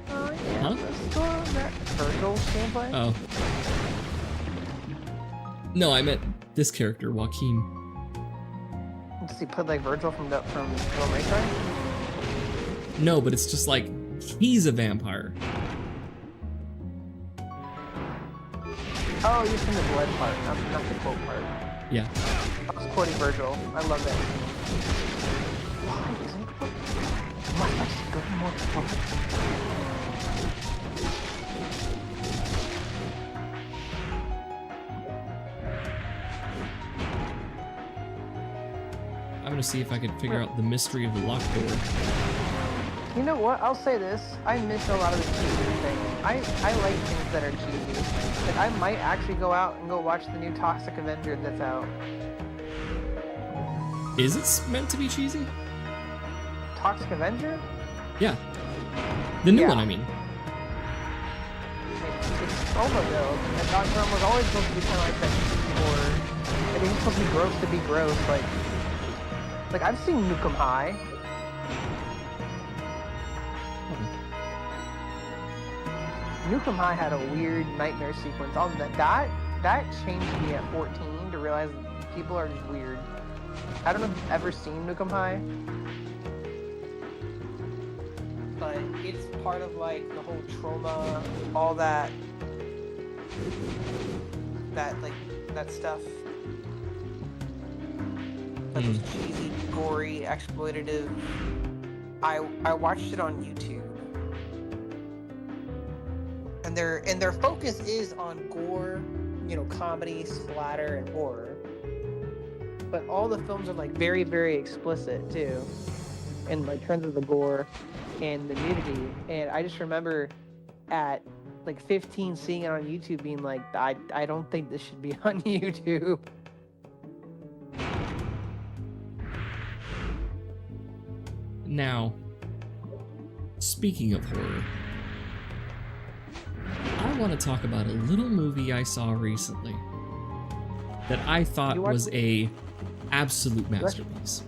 S3: Yeah.
S1: Huh?
S3: That Virgil's gameplay?
S1: Oh. No, I meant this character, Joachim.
S3: Does he put like Virgil from Devil May Cry?
S1: No, but it's just like, he's a vampire.
S3: Oh, you're from the blood part, not the quote part.
S1: Yeah.
S3: I was quoting Virgil. I love that. Why isn't it? I should go more.
S1: I'm gonna see if I can figure out the mystery of the locked door.
S3: You know what? I'll say this. I miss a lot of the cheesy things. I like things that are cheesy. Like, I might actually go out and go watch the new Toxic Avenger that's out.
S1: Is it meant to be cheesy?
S3: Toxic Avenger?
S1: Yeah. The new
S3: Yeah.
S1: one, I mean.
S3: It's overbuilt. And Dr. was always supposed to be kind of like that cheesy horror. Like, he's supposed to be gross to be gross. Like I've seen Nukem High. Nukem High had a weird nightmare sequence. That changed me at 14 to realize that people are just weird. I don't know if you've ever seen Nukem High, but it's part of like the whole trauma, all that stuff. That was cheesy, gory, exploitative. I watched it on YouTube. And their focus is on gore, you know, comedy, splatter, and horror. But all the films are like very, very explicit too, in like terms of the gore and the nudity. And I just remember at like 15 seeing it on YouTube, being like, I don't think this should be on YouTube.
S1: Now, speaking of horror, I want to talk about a little movie I saw recently that I thought was a absolute masterpiece.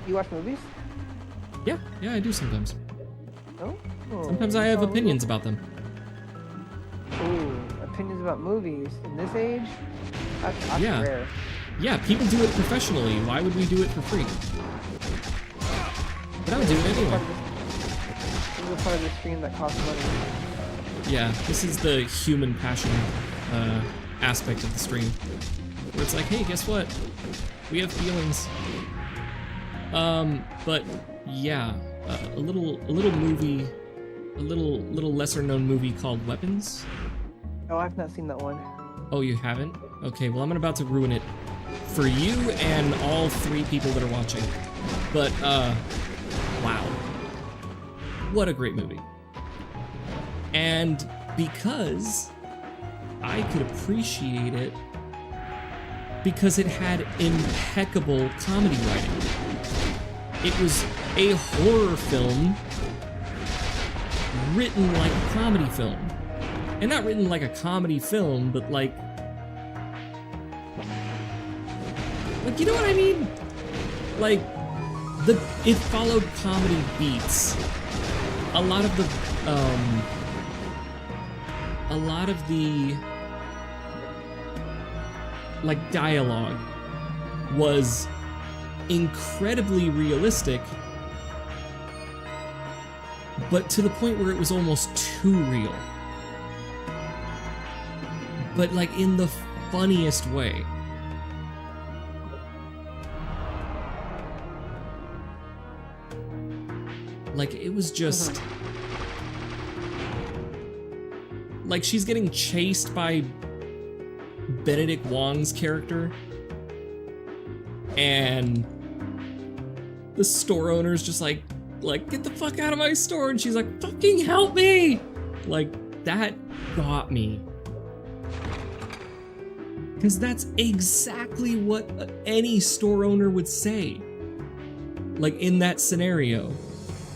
S3: You watch movies?
S1: Yeah, I do sometimes.
S3: Oh.
S1: Sometimes I have opinions about them.
S3: Ooh, opinions about movies in this age? That's
S1: Yeah.
S3: rare.
S1: Yeah, people do it professionally. Why would we do it for free? But I would do it anyway.
S3: This is a part of the stream that costs money.
S1: Yeah, this is the human passion aspect of the stream. Where it's like, hey, guess what? We have feelings. But yeah, a little movie, a little lesser known movie called Weapons.
S3: Oh, I've not seen that one.
S1: Oh, you haven't? Okay, well I'm about to ruin it for you and all 3 people that are watching. But wow. What a great movie. And because I could appreciate it because it had impeccable comedy writing. It was a horror film written like a comedy film. And not written like a comedy film, but like you know what I mean? Like, it followed comedy beats. A lot of the like dialogue was incredibly realistic, but to the point where it was almost too real. But like in the funniest way. Like, it was just... Like, she's getting chased by Benedict Wong's character. And the store owner's just like, get the fuck out of my store. And she's like, fucking help me! Like, that got me. Because that's exactly what any store owner would say. Like, in that scenario.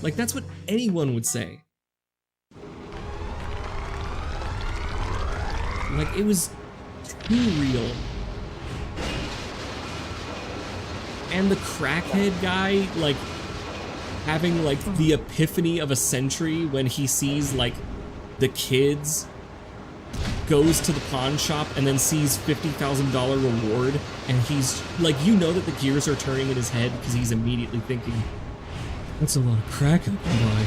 S1: Like, that's what anyone would say. Like, it was too real. And the crackhead guy, like, having, like, the epiphany of a century when he sees, like, the kids goes to the pawn shop and then sees $50,000 reward, and he's like, you know that the gears are turning in his head because he's immediately thinking, that's a lot of crack I can buy.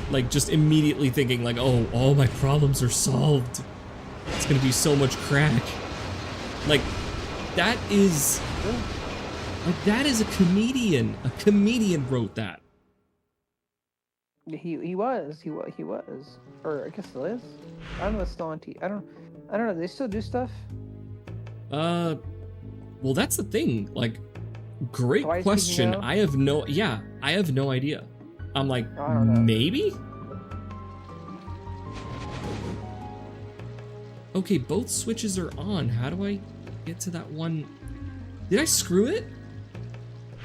S1: Like, just immediately thinking like, oh, all my problems are solved. It's gonna be so much crack. Like, that is a comedian. A comedian wrote that.
S3: He was, or I guess still is. I don't know. It's still on TV. I don't know. Do they still do stuff?
S1: Well, that's the thing. Like, great
S3: Why
S1: question.
S3: know?
S1: I have no idea. I'm like,
S3: I don't know.
S1: maybe? Okay, both switches are on. How do I get to that one? Did I screw it?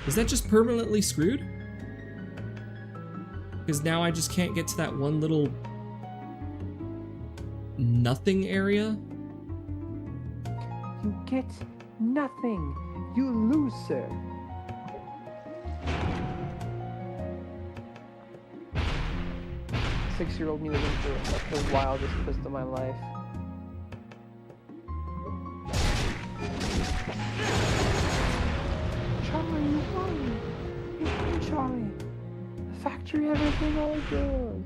S1: Is that just permanently screwed? Because now I just can't get to that one little nothing area.
S3: You get nothing. You lose, sir. Six-year-old me living through like the wildest twist of my life. Charlie, you won. You won, Charlie. The factory, everything, all good.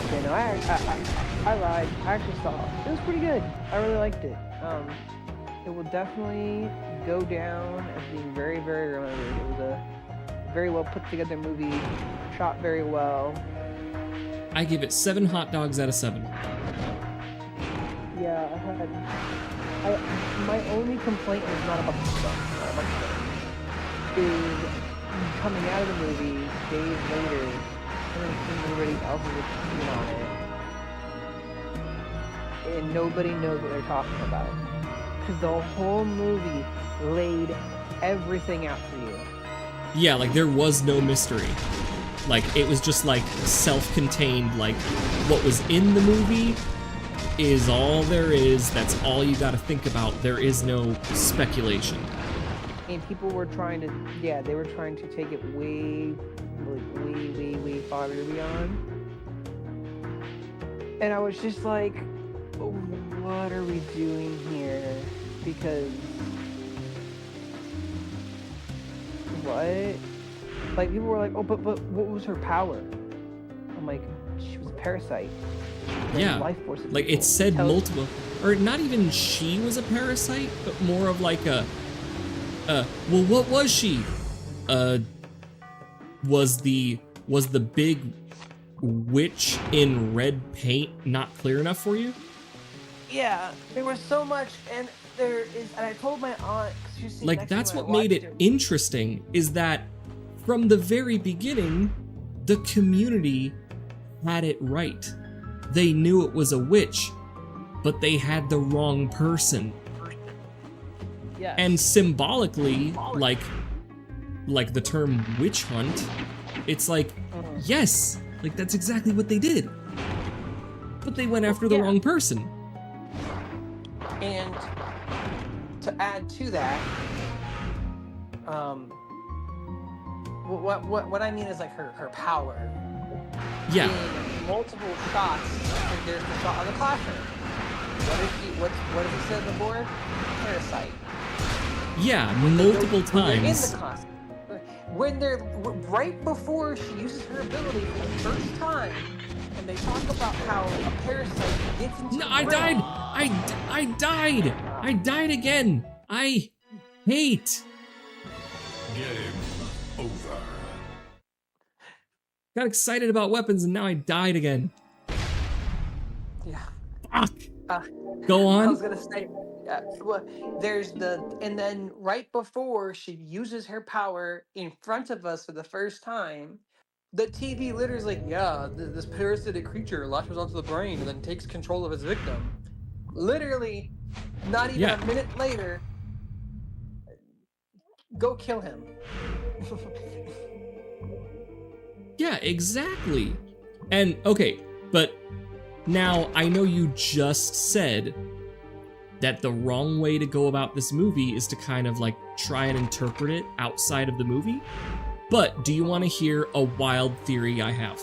S3: Okay, no, I lied. I actually saw it. It was pretty good. I really liked it. It will definitely go down as being very, very remembered. It was a very well put together movie, shot very well.
S1: I give it 7 hot dogs out of 7.
S3: Yeah, my only complaint is not about the stuff. Is coming out of the movie days later and then seeing everybody else's opinion on it, and nobody knows what they're talking about. Because the whole movie laid everything out for you.
S1: Yeah, like there was no mystery. Like it was just like self-contained, like what was in the movie is all there is. That's all you gotta think about. There is no speculation.
S3: And people were trying to, yeah, they were trying to take it way farther beyond. And I was just like, what are we doing here? Because what? Like people were like, oh, but what was her power? I'm like, she was a parasite.
S1: Yeah,
S3: life force
S1: like it said multiple, or not even she was a parasite, but more of like a, well, what was she? Was the big witch in red paint not clear enough for you?
S3: Yeah, there was so much, and there is, and I told my aunt, 'cause she was
S1: like that's what made it interesting, is that from the very beginning, the community had it right. They knew it was a witch, but they had the wrong person.
S3: Yes.
S1: And symbolically, like the term witch hunt, it's like, yes, like that's exactly what they did. But they went after the wrong person.
S3: And to add to that, what I mean is like her power.
S1: Yeah.
S3: In multiple shots, like there's the shot of the classroom. What does it say on the board? Parasite.
S1: Yeah, multiple times.
S3: In the class, when they're right before she uses her ability for the first time, and they talk about how a parasite gets into
S1: No, I died! I died again! I hate!
S2: Game over.
S1: Got excited about weapons and now I died again.
S3: Yeah.
S1: Fuck! Go on.
S3: I was gonna say, well, there's and then right before she uses her power in front of us for the first time, the TV literally is like, yeah, this parasitic creature latches onto the brain and then takes control of its victim. Literally, not even a minute later, go kill him.
S1: Yeah, exactly. And okay, but Now, I know you just said that the wrong way to go about this movie is to kind of like try and interpret it outside of the movie, but do you want to hear a wild theory I have?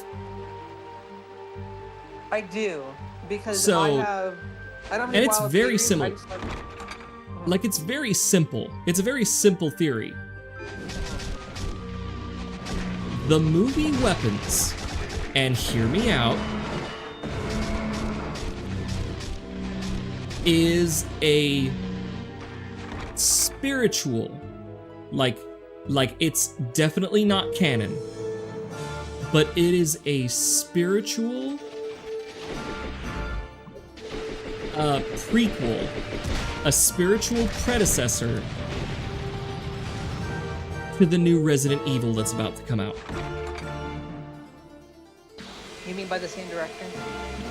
S3: I do, because
S1: So,
S3: I don't have
S1: and
S3: any
S1: it's
S3: wild
S1: very
S3: theories,
S1: similar.
S3: I just
S1: Like, it's very simple. It's a very simple theory. The movie Weapons, and hear me out, is a spiritual, like it's definitely not canon, but it is a spiritual prequel, a spiritual predecessor to the new Resident Evil that's about to come out.
S3: You mean by the same director?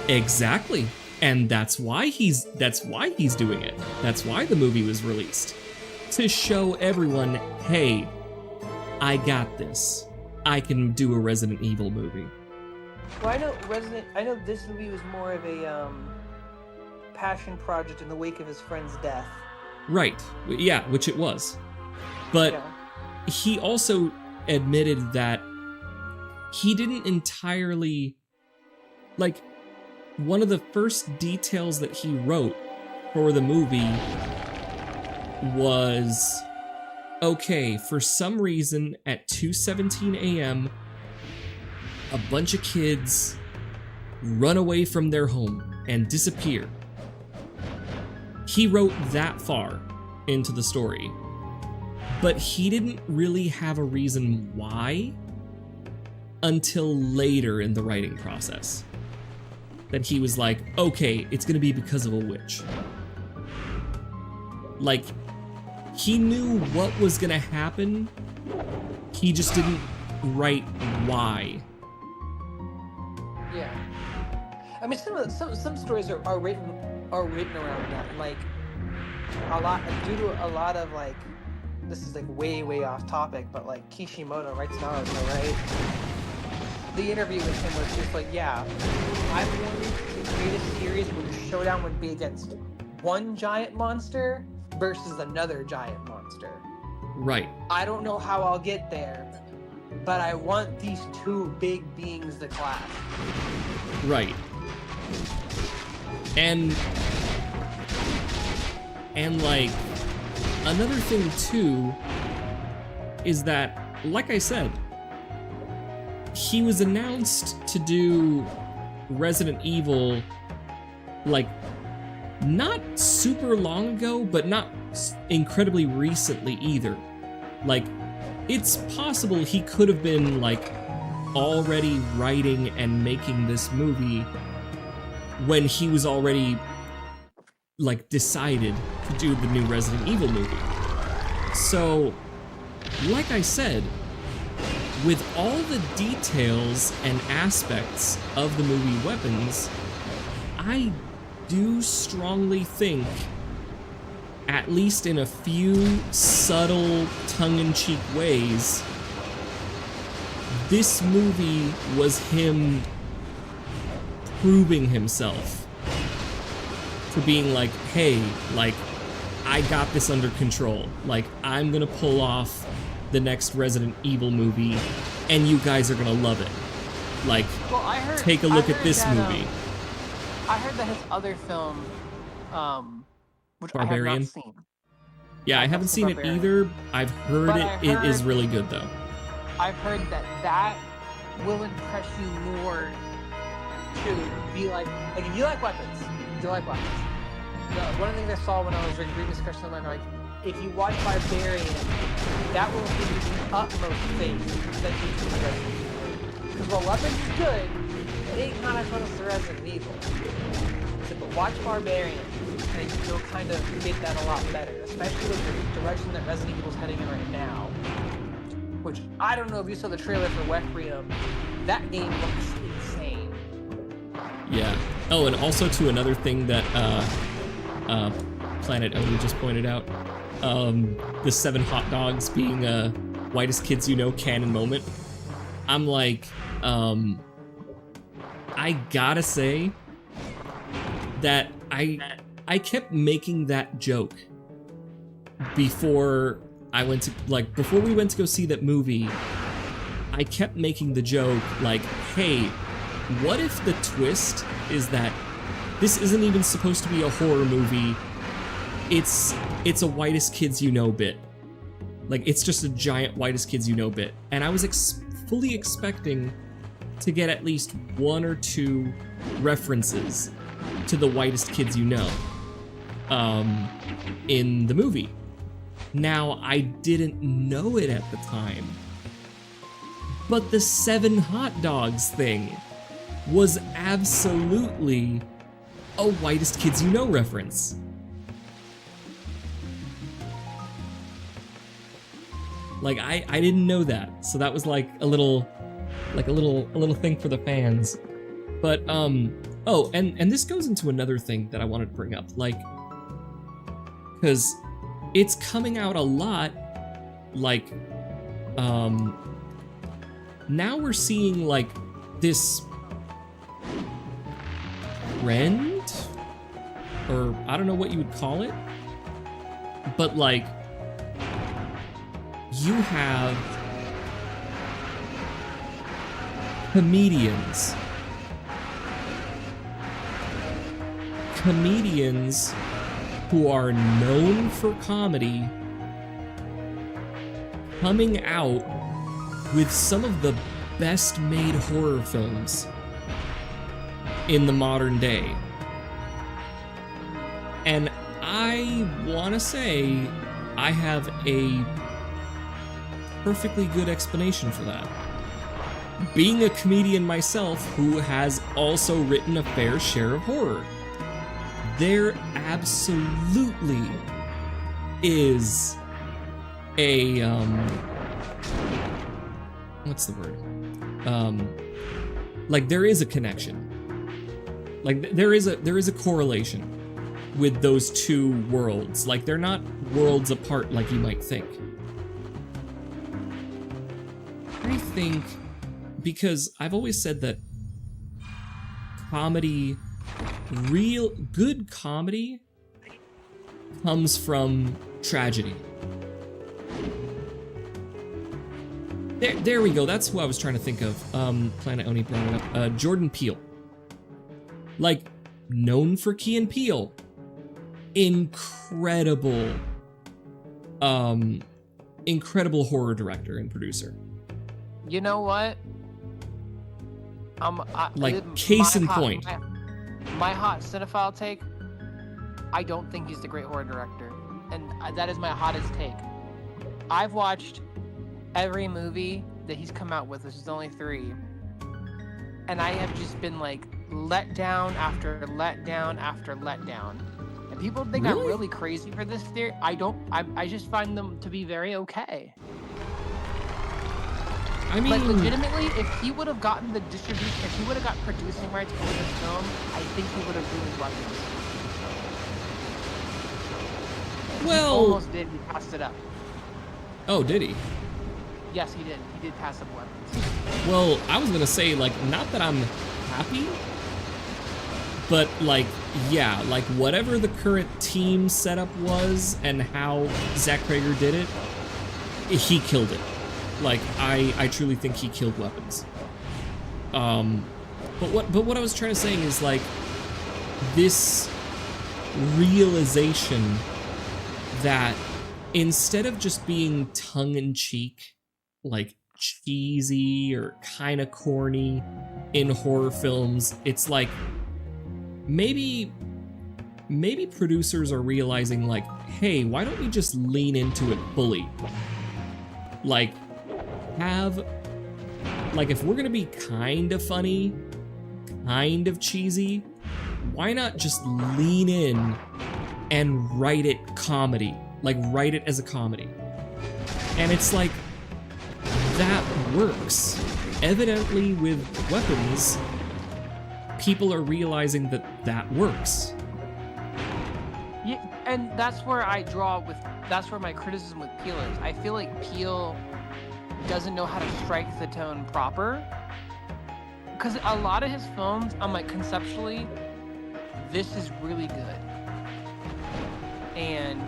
S1: Exactly. And that's why he's doing it. That's why the movie was released. To show everyone, hey, I got this. I can do a Resident Evil movie.
S3: Well, I know this movie was more of a passion project in the wake of his friend's death.
S1: Right. Yeah, which it was. But
S3: Yeah.
S1: he also admitted that he didn't entirely, like, one of the first details that he wrote for the movie was, okay, for some reason at 2:17 a.m., a bunch of kids run away from their home and disappear. He wrote that far into the story, but he didn't really have a reason why until later in the writing process. That he was like, okay, it's gonna be because of a witch. Like, he knew what was gonna happen, he just didn't write why.
S3: Yeah. I mean, some stories are written around that, like a lot due to a lot of like, this is like way off topic, but like Kishimoto writes Naruto, right? The interview with him was just like, yeah, I wanted to create a series where the showdown would be against one giant monster versus another giant monster.
S1: Right.
S3: I don't know how I'll get there, but I want these two big beings to clash.
S1: Right. And like, another thing too is that, like I said, he was announced to do Resident Evil, like, not super long ago, but not incredibly recently either. Like, it's possible he could have been, like, already writing and making this movie when he was already, like, decided to do the new Resident Evil movie. So, like I said, with all the details and aspects of the movie Weapons, I do strongly think, at least in a few subtle, tongue-in-cheek ways, this movie was him proving himself to being like, hey, like, I got this under control. Like, I'm gonna pull off the next Resident Evil movie, and you guys are gonna love it. Like,
S3: Well,
S1: take a look
S3: I
S1: at
S3: heard
S1: this
S3: that,
S1: movie.
S3: I heard that his other film, which I have
S1: Barbarian?
S3: not seen.
S1: Yeah, I haven't seen it
S3: Barbarian.
S1: either. I've heard
S3: But
S1: it.
S3: I
S1: It is
S3: heard-
S1: really good, though.
S3: I've heard that will impress you more to be like if you like weapons, you like weapons. One of the things I saw when I was reading discussion online, like, if you watch Barbarian, that will give you the utmost faith that you can do. Because while Weapons is good, it ain't kind of fun as the Resident Evil. So, but watch Barbarian, and you'll kind of get that a lot better, especially with the direction that Resident Evil's heading in right now. Which, I don't know if you saw the trailer for Requiem, that game looks insane.
S1: Yeah. Oh, and also to another thing that Planet Oni just pointed out, the 7 hot dogs being a whitest kids you know canon moment. I'm like, I gotta say, that I kept making that joke before I went to, like, before we went to go see that movie. I kept making the joke, like, hey, what if the twist is that this isn't even supposed to be a horror movie? It's a whitest kids you know bit. Like, it's just a giant whitest kids you know bit. And I was fully expecting to get at least 1 or 2 references to the whitest kids you know in the movie. Now, I didn't know it at the time, but the 7 hot dogs thing was absolutely a whitest kids you know reference. Like, I didn't know that, so that was like a little thing for the fans. But oh, and this goes into another thing that I wanted to bring up, like, because it's coming out a lot, like, now we're seeing, like, this trend, or I don't know what you would call it, but, like, you have comedians who are known for comedy coming out with some of the best made horror films in the modern day. And I want to say I have a perfectly good explanation for that. Being a comedian myself who has also written a fair share of horror, there absolutely is a what's the word? Like, there is a connection. Like, there is a correlation with those two worlds. Like, they're not worlds apart like you might think. I think, because I've always said that comedy, real good comedy, comes from tragedy. There we go. That's who I was trying to think of. Planet Oni brought it up. Jordan Peele. Like, known for Key and Peele. Incredible horror director and producer.
S3: You know what?
S1: Case in point.
S3: My hot cinephile take, I don't think he's the great horror director. And that is my hottest take. I've watched every movie that he's come out with, which is only 3. And I have just been, like, let down after let down after let down. And people think I'm really crazy for this theory. I just find them to be very okay. I mean, like, legitimately, if he would have gotten the distribution, if he would have got producing rights for this film, I think he would have ruined Weapons.
S1: Well,
S3: he almost did. He passed it up.
S1: Oh, did he?
S3: Yes, he did. He did pass up Weapons.
S1: Well, I was gonna say, like, not that I'm happy, but, like, yeah, like, whatever the current team setup was and how Zach Krager did it, he killed it. Like, I truly think he killed Weapons. But what I was trying to say is, like, this realization that instead of just being tongue-in-cheek, like, cheesy or kind of corny in horror films, it's like maybe producers are realizing, like, hey, why don't we just lean into it fully? Like, if we're gonna be kind of funny, kind of cheesy, why not just lean in and write it comedy? Like, write it as a comedy. And it's like, that works. Evidently, with Weapons, people are realizing that works.
S3: Yeah, and that's where that's where my criticism with Peele is. I feel like Peele doesn't know how to strike the tone proper. Because a lot of his films, I'm like, conceptually, this is really good. And,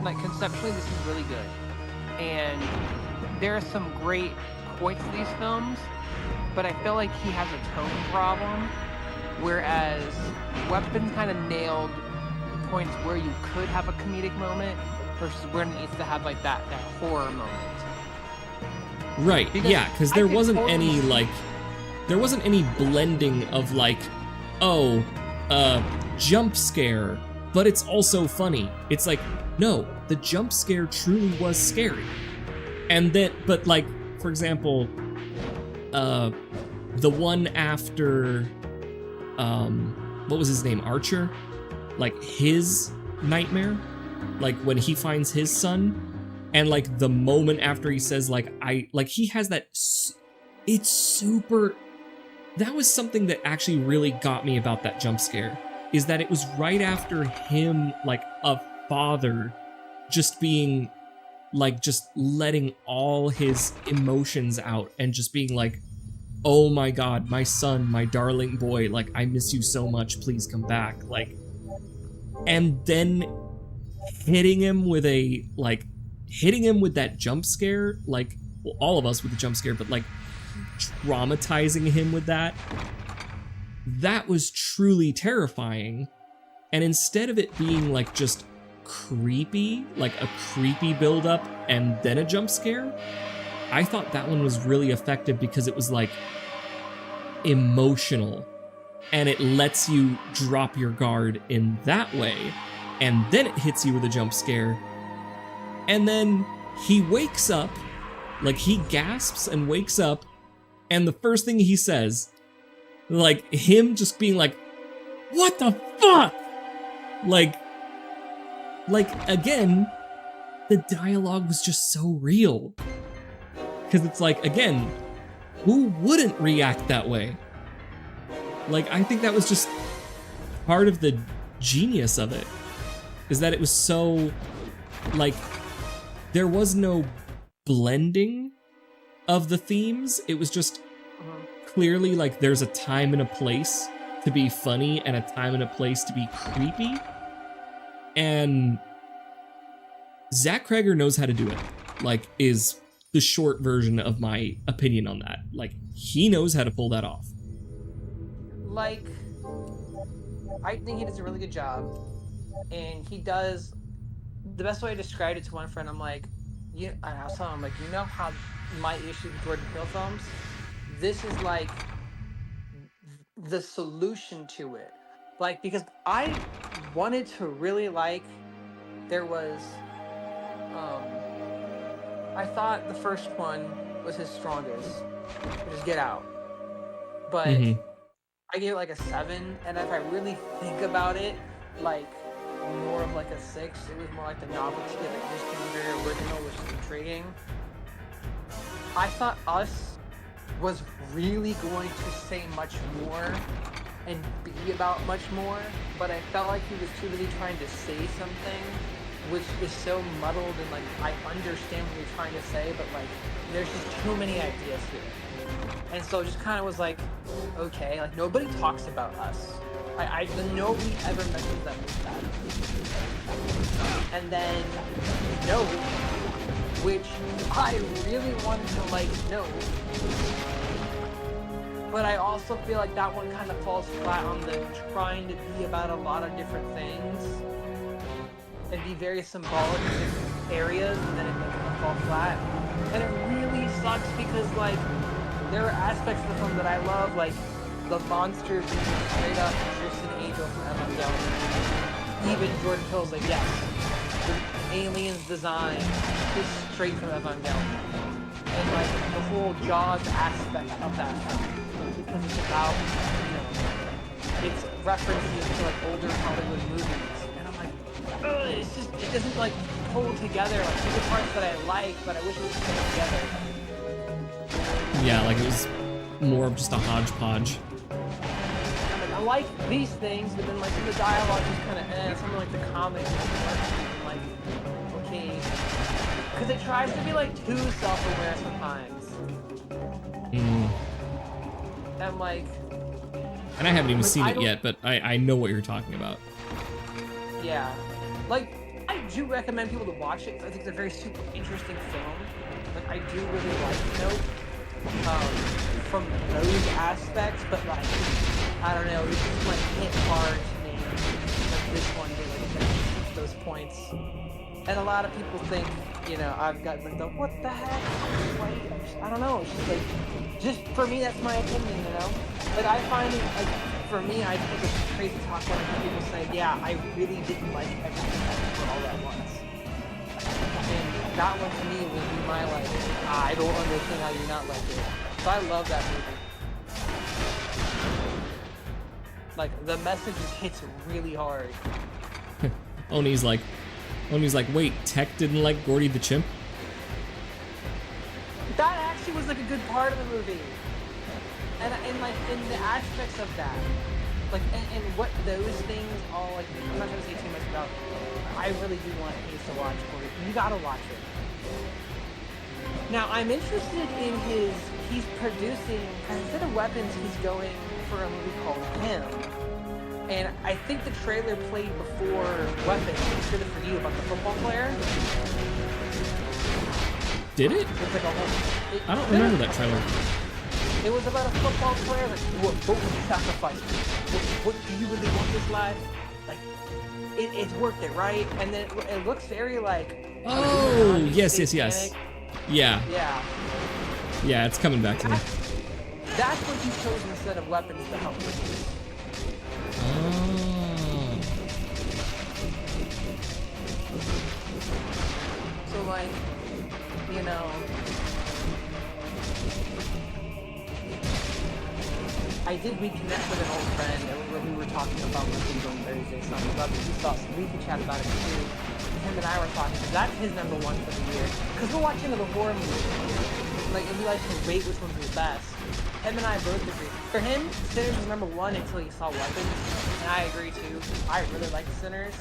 S3: like, conceptually, this is really good. And there are some great points to these films, but I feel like he has a tone problem, whereas Weapon kind of nailed points where you could have a comedic moment versus where it needs to have, like, that horror moment.
S1: Right, because there wasn't any, like, there wasn't any blending of, like, oh, jump scare, but it's also funny. It's like, no, the jump scare truly was scary. And then, but like, for example, the one after, what was his name, Archer? Like, his nightmare? Like, when he finds his son? And like, the moment after he says, like, he has that, it's super, that was something that actually really got me about that jump scare, is that it was right after him, like, a father, just being, like, just letting all his emotions out and just being like, oh my god, my son, my darling boy, like, I miss you so much, please come back, like, and then hitting him with that jump scare, like, well, all of us with the jump scare, but like, traumatizing him with that was truly terrifying. And instead of it being like just creepy, like a creepy buildup and then a jump scare, I thought that one was really effective because it was like emotional and it lets you drop your guard in that way, and then it hits you with a jump scare, and then he wakes up, like he gasps and wakes up, and the first thing he says, like him just being like, what the fuck? Like again, the dialogue was just so real. Because it's like, again, who wouldn't react that way? Like, I think that was just part of the genius of it, is that it was so, like, there was no blending of the themes. It was just clearly like there's a time and a place to be funny and a time and a place to be creepy. And Zach Kreger knows how to do it, like, is the short version of my opinion on that. Like, he knows how to pull that off.
S3: Like, I think he does a really good job, and he does, the best way I described it to one friend, I'm like, I was telling him, like, you know how my issue with Jordan Peele films, this is like the solution to it. Like, because I wanted to really like, there was, I thought the first one was his strongest, which is Get Out. But I gave it like a 7, and if I really think about it, like, more of like a 6, it was more like the novelty of it just being very original, which is intriguing. I thought Us was really going to say much more and be about much more, but I felt like he was too busy trying to say something, which is so muddled, and like, I understand what you're trying to say, but like, there's just too many ideas here. And so it just kind of was like, okay, like, nobody talks about Us. Nobody ever mentions that movie. And then No, which I really wanted to like know. But I also feel like that one kind of falls flat on the trying to be about a lot of different things and be very symbolic in different areas, and then it makes it fall flat. And it really sucks because, like, there are aspects of the film that I love, like the monster being straight up Tristan Angel from Evangelion. Even Jordan Peele's like, yes, the alien's design is straight from Evangelion. And like the whole Jaws aspect of that film. Because it's about, it's references to like older Hollywood movies, and I'm like, ugh, it's just, it doesn't like pull together. Like, there's the parts that I like, but I wish it was put together.
S1: Yeah, like it was more of just a hodgepodge.
S3: I'm like, I like these things, but then like the dialogue is kind of something like the comics, I'm like, okay, because it tries to be like too self-aware sometimes. And like,
S1: And I haven't even
S3: Like,
S1: seen
S3: I
S1: it
S3: don't-
S1: yet, but I know what you're talking about.
S3: Yeah. Like, I do recommend people to watch it, 'cause I think it's a very super interesting film. Like, I do really like Nope. From those aspects, but like, I don't know, it just like hit hard to me. Like this one really hit those points. And a lot of people think, you know, I've got like the what the heck? I don't know. It's just like, just for me, that's my opinion, you know. Like I find it like for me, I think it's crazy talk when people say, yeah, I really didn't like everything ever all at once. And that one to me would be my like, I don't understand how you not like it. So I love that movie. Like the message just hits really hard.
S1: Oni's like, wait, Tech didn't like Gordy the Chimp?
S3: That actually was like a good part of the movie. And like in the aspects of that, like and what those things all like, I'm not gonna say too much about. I really do want Haze to watch Gordy. You gotta watch it. Now I'm interested in he's producing, instead of Weapons, he's going for a movie called Him. And I think the trailer played before Weapons. It's good for you about the football player.
S1: Did it?
S3: It's like a whole,
S1: I don't remember that trailer.
S3: It was about a football player. Like, what would you sacrifice? What do you really want this life? Like, it's worth it, right? And then it looks very like.
S1: Oh, yes. Yeah.
S3: Yeah.
S1: Yeah, it's coming back to me.
S3: That's what you chose instead of Weapons to help with.
S1: Oh.
S3: So like, you know, I did reconnect with an old friend where we were talking about movies on Thursday, something about it. We could chat about it too. Him and I were talking, because that's his number one for the year. Because we're watching the horror movies. Like, and we like to rate which one's the best. Him and I both agree. For him, Sinners is number one until he saw Weapons. And I agree too. I really like Sinners.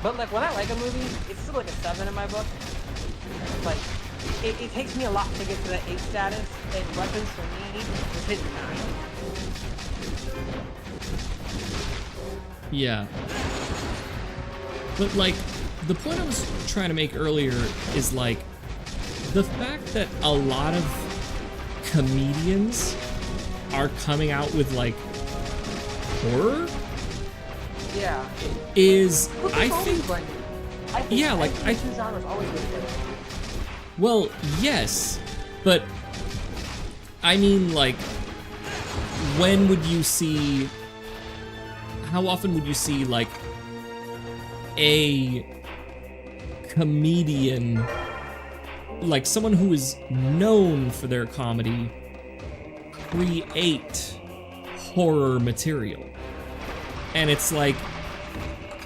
S3: But like, when I like a movie, it's still like a 7 in my book. Like, it takes me a lot to get to that 8 status, and Weapons for me was hitting 9.
S1: Yeah. But like, the point I was trying to make earlier is like, the fact that a lot of comedians are coming out with like horror
S3: Yeah.
S1: is,
S3: Which is
S1: I
S3: always
S1: think,
S3: blended.
S1: yeah, like,
S3: I think two genres always really good.
S1: well, yes, but I mean, like, when would you see, how often would you see like a comedian, like someone who is known for their comedy, create horror material? And it's like,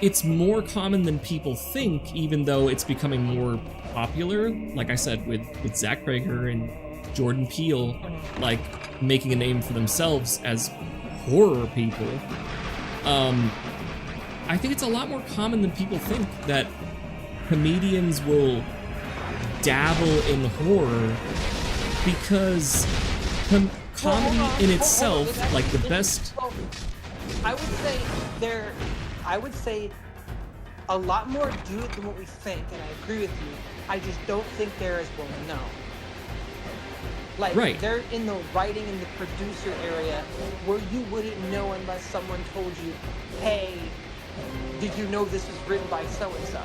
S1: it's more common than people think, even though it's becoming more popular. Like I said, with Zach Krager and Jordan Peele, like making a name for themselves as horror people. I think it's a lot more common than people think that comedians will dabble in horror, because comedy in itself, like the best.
S3: I would say a lot more do it than what we think, and I agree with you. I just don't think they're as well known. Like,
S1: right.
S3: They're in the writing and the producer area where you wouldn't know unless someone told you, hey, did you know this was written by so-and-so?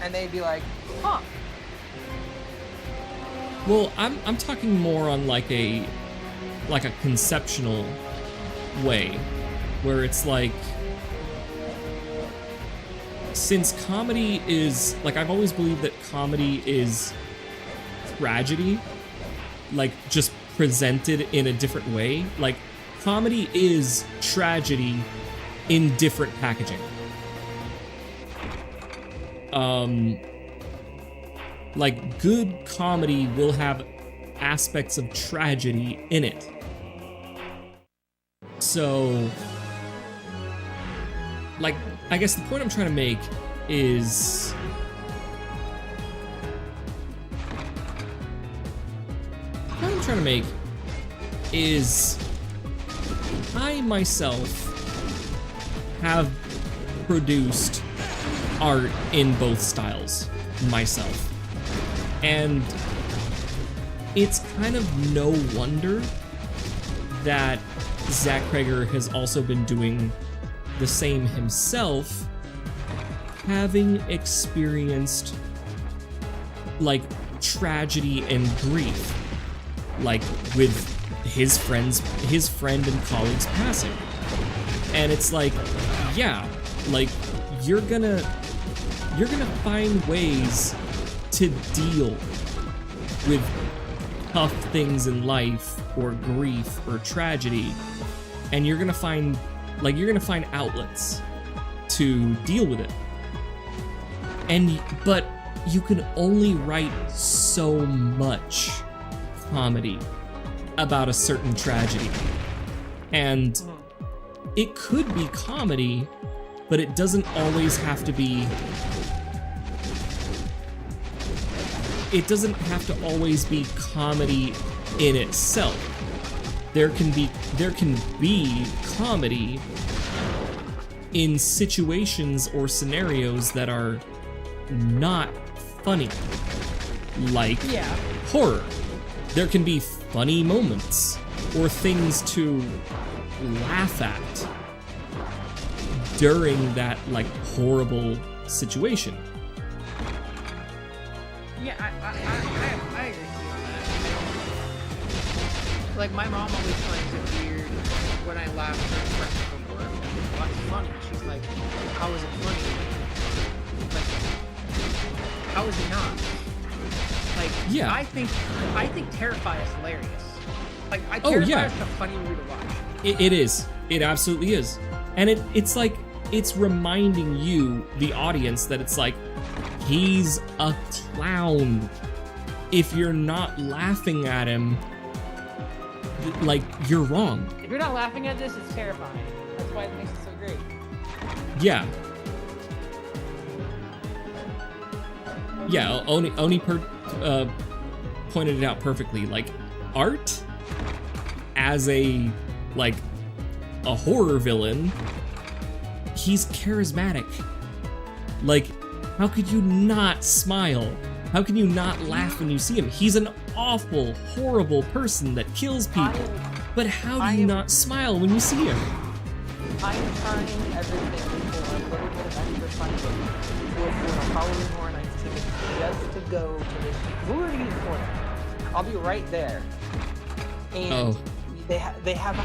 S3: And they'd be like, huh.
S1: Well, I'm talking more on like a conceptual way, where it's like, since comedy is, like, I've always believed that comedy is tragedy, like just presented in a different way. Like, comedy is tragedy in different packaging. Like, good comedy will have aspects of tragedy in it. So, like, I guess the point I'm trying to make is, I myself have produced art in both styles myself. And it's kind of no wonder that Zach Kreger has also been doing the same himself, having experienced like tragedy and grief, like with his friend and colleagues passing. And it's like, yeah, like you're gonna find ways to deal with tough things in life or grief or tragedy, and you're gonna find outlets to deal with it. But you can only write so much comedy about a certain tragedy. And it could be comedy, but it doesn't always have to be. It doesn't have to always be comedy in itself. There can be comedy in situations or scenarios that are not funny, like horror. There can be funny moments or things to laugh at during that like horrible situation.
S4: Yeah, I agree with you on that. Like, my mom always finds it weird when I laugh during practical work. Well, it's funny. She's like, how is it funny? Like, how is it not? Like,
S1: yeah.
S4: I think Terrifier is hilarious. Like,
S1: Oh,
S4: Terrifier
S1: yeah.
S4: is a funny movie to watch.
S1: It is. It absolutely is. And it's like, it's reminding you, the audience, that it's like, he's a clown. If you're not laughing at him, like, you're wrong.
S4: If you're not laughing at this, it's terrifying. That's why it makes it so great.
S1: Yeah. Yeah, Oni pointed it out perfectly. Like, art as a horror villain, he's charismatic. Like, how could you not smile? How can you not laugh when you see him? He's an awful, horrible person that kills people. But how do you not smile when you see him?
S3: I am trying everything for a little bit of extra funding for a Halloween Horror Nights ticket just to go to this Florida corner. I'll be right there. And they have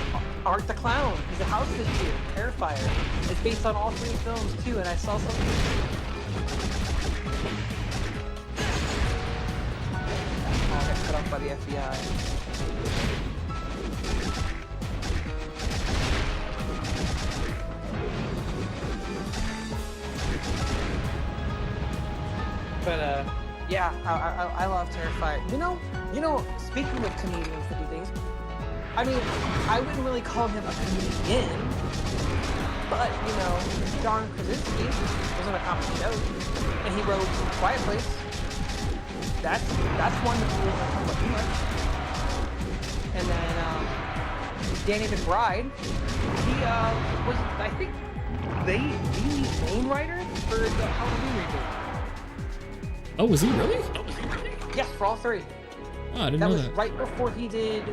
S3: Art the Clown. He's a house this year. Terrifier. It's based on all 3 films too, and I saw something. I got cut off by the FBI. But yeah, I love Terrifier. You know, speaking of comedians that do things, I mean, I wouldn't really call him a comedian, but you know, John Krasinski was on a comedy show, and he wrote Quiet Place. That's one that we won't talk about too much. And then Danny McBride, he was, I think, the main writer for the Halloween reboot.
S1: Oh, was he really?
S3: Yes, for all 3.
S1: Oh, I didn't
S3: That
S1: know
S3: was
S1: that.
S3: right before he did.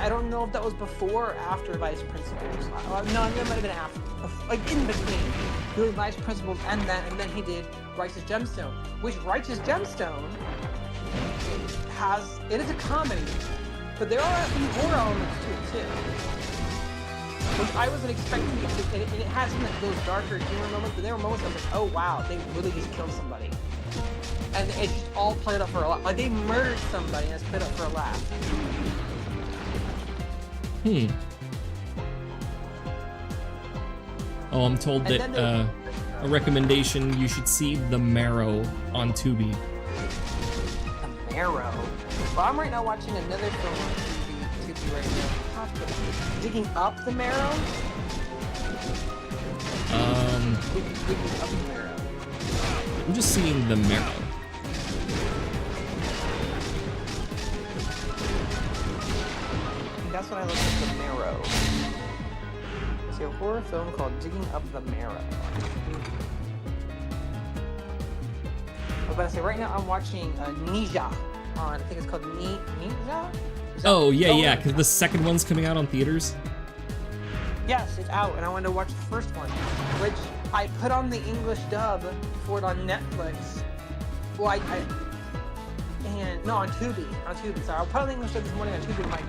S3: I don't know if that was before or after Vice Principals. No, that might have been after. Like in between. He did Vice Principals and then he did Righteous Gemstone. Which Righteous Gemstone it is a comedy, but there are a few horror elements to it too. Which I wasn't expecting it to, and it has some of those darker humor moments, but there were moments I was like, oh wow, they really just killed somebody. And it's just all played up for a laugh. Like they murdered somebody and it's played up for a laugh.
S1: Oh, I'm told that a recommendation, you should see The Marrow on Tubi.
S3: The Marrow? Well, I'm right now watching another film on Tubi right now. Digging Up the Marrow? Digging Up the Marrow.
S1: I'm just seeing The Marrow.
S3: That's what I look at, The Marrow. see a horror film called Digging Up the Marrow. I was about to say, right now I'm watching Ninja on, I think it's called Ninja?
S1: Oh, yeah, because the second one's coming out on theaters.
S3: Yes, it's out, and I wanted to watch the first one, which I put on the English dub for it on Netflix. Well, on Tubi. So I put on the English dub this morning on Tubi. I'm like,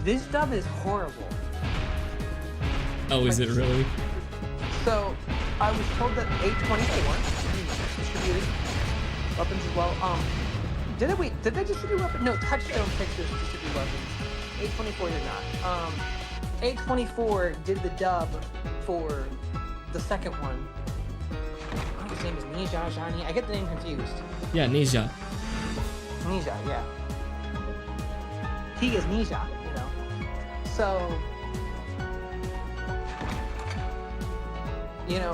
S3: this dub is horrible.
S1: Oh, is it really?
S3: So I was told that A24 distributed weapons as well. Did they distribute weapons? No, Touchstone Pictures distributed weapons. A24 did not. A24 did the dub for the second one. Oh, his name is Ninja Johnny. I get the name confused.
S1: Yeah, Ninja.
S3: Ninja, yeah. He is Ninja, you know. So,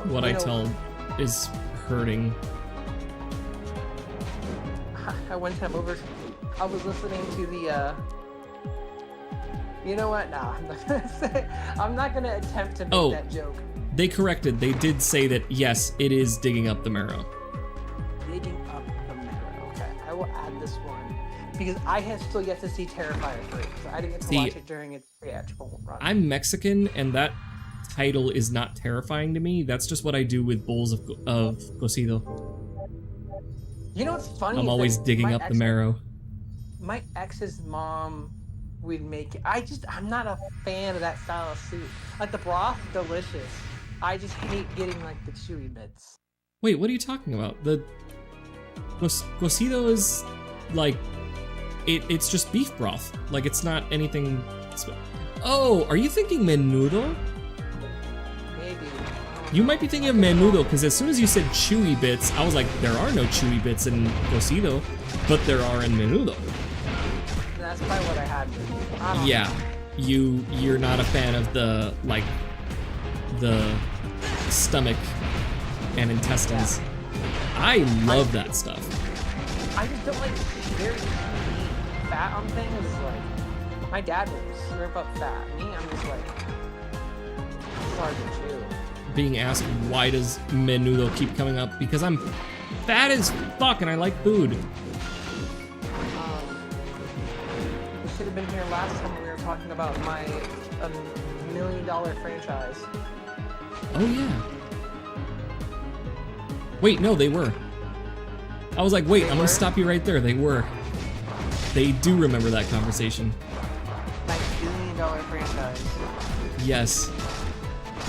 S1: What I tell is hurting.
S3: I one time I was listening to the, you know what? Nah, I'm not gonna say. I'm not gonna attempt to make that joke.
S1: They corrected. They did say that, yes, it is digging up the marrow.
S3: Digging up the marrow. Okay, I will add this one because I have still yet to see Terrifier 3. So I didn't get to watch it during its theatrical run.
S1: I'm Mexican, and that title is not terrifying to me. That's just what I do with bowls of cocido.
S3: You know what's funny?
S1: I'm always digging up the marrow.
S3: My ex's mom would make it. I'm not a fan of that style of soup. Like the broth, delicious. I just hate getting like the chewy bits.
S1: Wait, what are you talking about? The cocido is like it's just beef broth. Like it's not anything. Oh, are you thinking menudo?
S3: Maybe.
S1: You might be thinking of menudo because as soon as you said chewy bits, I was like, there are no chewy bits in cocido, but there are in menudo.
S3: That's probably what I had.
S1: Yeah, you're not a fan of the stomach and intestines. Yeah. I love that stuff. I just don't like very fat on things. Like my dad was strip up fat. Me, I'm just like it's hard to chew. Being asked why does menudo keep coming up? Because I'm fat as fuck and I like food. We should have been here last time when we were talking about my $1 million franchise. Oh yeah. Wait, no, they were. I was like, wait, I'm gonna stop you right there. They were. They do remember that conversation. My $1 billion franchise. Yes.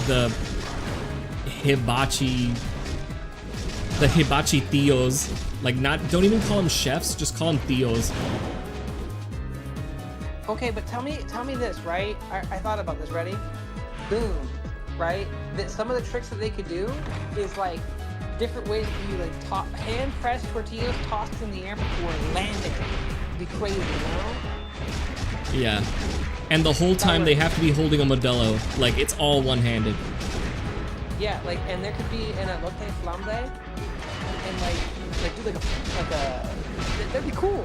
S1: The hibachi tios. Like don't even call them chefs, just call them tios. Okay, but tell me this, right? I thought about this, ready? Boom, right? That some of the tricks that they could do is like different ways that you like hand press tortillas tossed in the air before landing. It'd be crazy, you know? Yeah. And the whole time they have to be holding a Modelo. Like it's all one-handed. Yeah, like, and there could be an elote flambe, and like do like a that'd be cool.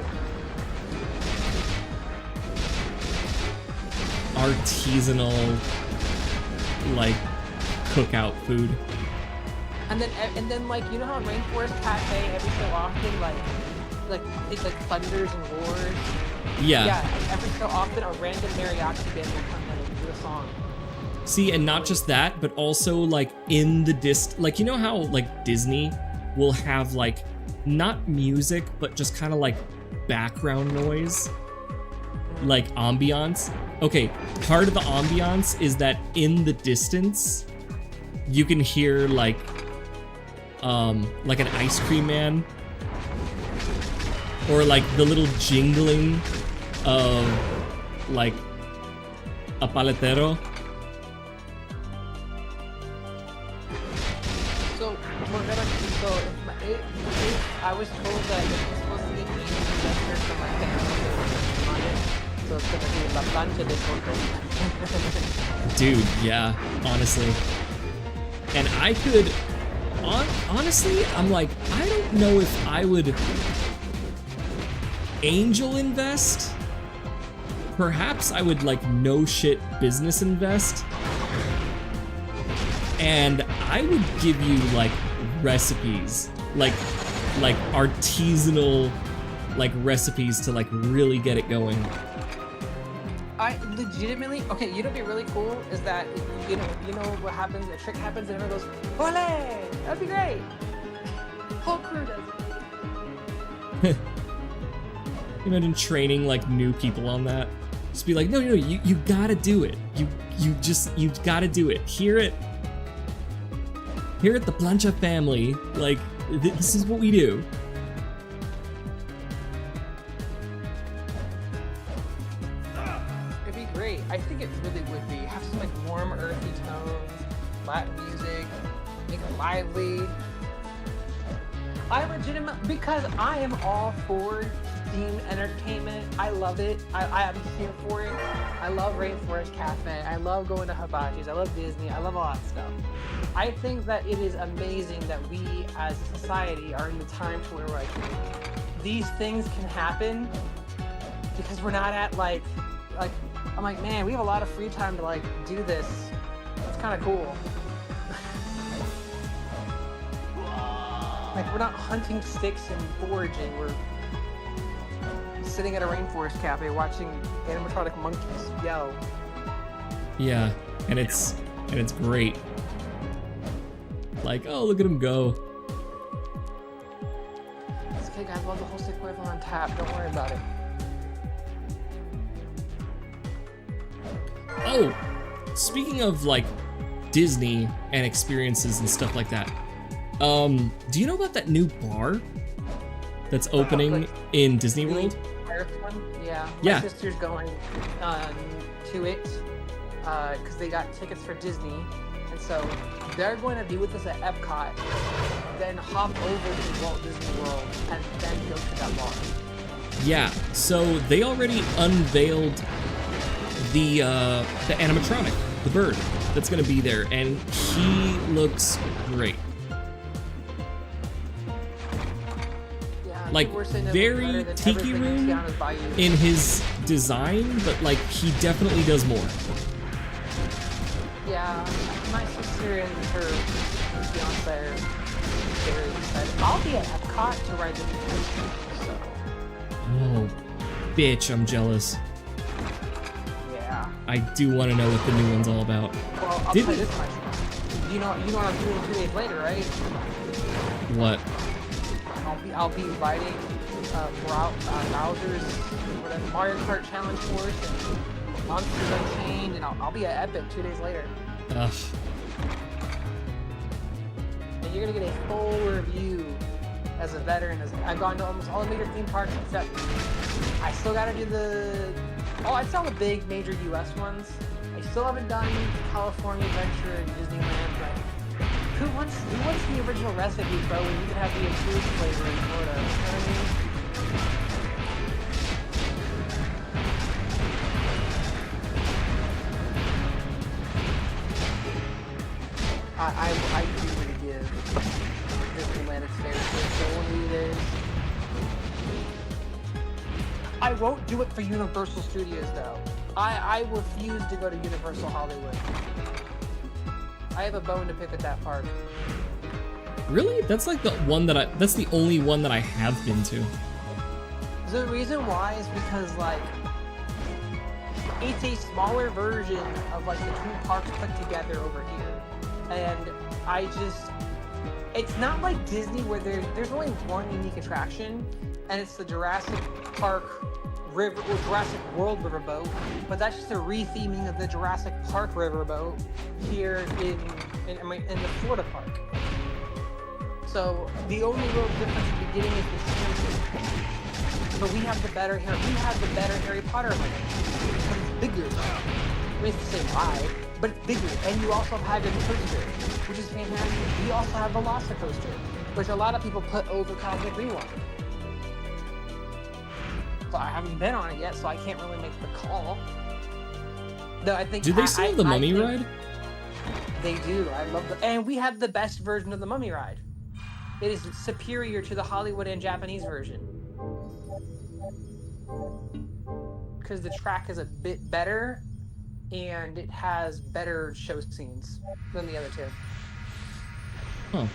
S1: Artisanal, like, cookout food. And then like, you know how in Rainforest Cafe every so often like it like thunders and roars? Yeah. Yeah, every so often a random mariachi band will come in and do a song. See, and not just that, but also like in the like, you know how like Disney will have like not music, but just kind of like background noise, like ambiance. Okay, part of the ambiance is that in the distance, you can hear like an ice cream man, or like the little jingling of like a paletero. I was told that it's supposed to be gesture from my family on it, so it's gonna be La Plancha de Coco. Dude, yeah, honestly. And I could, honestly, I'm like, I don't know if I would angel invest. Perhaps I would like no shit business invest. and I would give you like recipes, like artisanal like recipes to like really get it going.
S3: I legitimately, okay, you know what'd be really cool is that, you know what happens, a trick happens and everyone goes, ole! That'd be great! Whole crew does it.
S1: Imagine training like new people on that. Just be like, no, you gotta do it. You gotta do it. Here at the Plancha family, like, this is what we do.
S3: It'd be great. I think it really would be. Have some like warm, earthy tones, Latin music, make it lively. Because I am all for themed entertainment. I love it. I'm here for it. I love Rainforest Cafe. I love going to Hibachi's. I love Disney. I love all that stuff. I think that it is amazing that we as a society are in the time to where like these things can happen because we're not at like I'm like, man, we have a lot of free time to like do this. It's kind of cool. Like, we're not hunting sticks and foraging. We're sitting at a rainforest cafe watching animatronic monkeys yell.
S1: Yeah, and it's great. Like, oh, look at him go.
S3: It's okay, guys. We'll have the whole stick rifle on tap. Don't worry about it.
S1: Oh, speaking of like Disney and experiences and stuff like that. Do you know about that new bar that's opening in Disney World?
S3: Yeah.
S1: Yeah.
S3: My sister's going to it because they got tickets for Disney, and so they're going to be with us at Epcot, then hop over to Walt Disney World, and then go to that bar.
S1: Yeah. So they already unveiled the animatronic, the bird that's going to be there, and he looks great. Like, very Tiki Room in his design, but like, he definitely does more.
S3: Yeah, my sister and her fiance are very excited. I'll be at Epcot to ride the new coaster, so.
S1: Oh, bitch, I'm jealous.
S3: Yeah.
S1: I do want to know what the new one's all about.
S3: Well, I'll tell you this much. You know what I'm doing 2 days later, right?
S1: What?
S3: I'll be riding Bowser's whatever Mario Kart Challenge course and Monsters Unchained, and I'll be at Epic 2 days later.
S1: Ugh.
S3: And you're gonna get a full review as a veteran. I've gone to almost all the major theme parks except I still gotta do I'd say all the big major US ones. I still haven't done California Adventure and Disneyland, but who wants the original recipe, bro, when you can have the improved flavor in Florida? You know what I mean? I do want to give Disneyland its fair share. So when it is, I won't do it for Universal Studios though. I refuse to go to Universal Hollywood. I have a bone to pick with that park.
S1: Really? That's like that's the only one that I have been to.
S3: The reason why is because like it's a smaller version of like the two parks put together over here. And it's not like Disney where there's only one unique attraction, and it's the Jurassic World riverboat, but that's just a retheming of the Jurassic Park riverboat here in the Florida park. So the only real difference at the beginning is the skin. But we have the better Harry Potter one because it's bigger. I mean, it's the same ride, but it's bigger, and you also have the coaster, which is fantastic. We also have Velocicoaster, which a lot of people put over Cosmic Rewind. So I haven't been on it yet, so I can't really make the call. No, I think.
S1: Do they still have the Mummy ride?
S3: They do. I love and we have the best version of the Mummy ride. It is superior to the Hollywood and Japanese version because the track is a bit better,
S4: and it has better show scenes than the other two.
S1: Huh.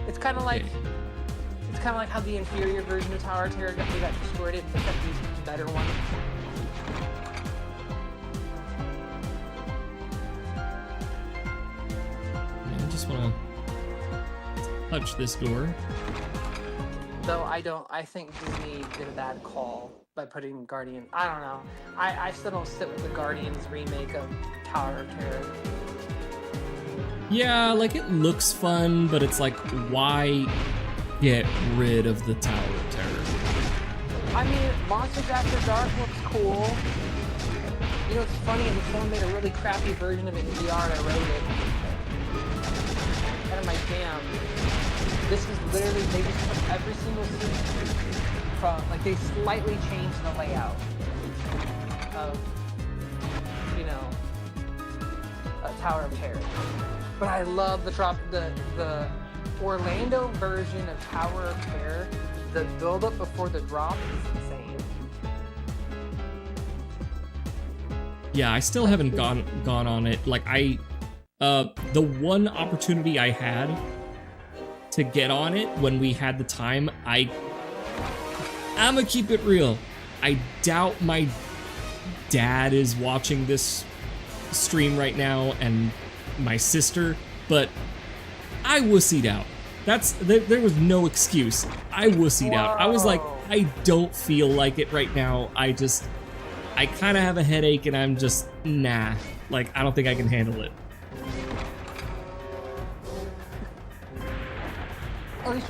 S4: It's kind of like
S1: Okay.
S4: it's kind of like how the inferior version of Tower of Terror got destroyed. It got these better one.
S1: I just want to touch this door.
S4: Though I think Disney did a bad call by putting Guardian. I don't know. I still don't sit with the Guardians remake of Tower of Terror.
S1: Yeah, like it looks fun, but it's like, why get rid of the Tower of Terror?
S4: I mean, Monsters After Dark looks cool. You know, it's funny, and someone made a really crappy version of it in VR, and I wrote it. And I'm like, damn. This is literally, they just took every single scene from, like, they slightly changed the layout of, you know, Tower of Terror. But I love the Orlando version of Tower of Terror. The build-up before the drop is insane.
S1: Yeah, I still haven't gone on it. Like the one opportunity I had to get on it when we had the time, I'ma keep it real. I doubt my dad is watching this stream right now and my sister, but I wussied out. There was no excuse. I wussied out. I was like, I don't feel like it right now. I kind of have a headache and I'm just, nah. Like, I don't think I can handle it.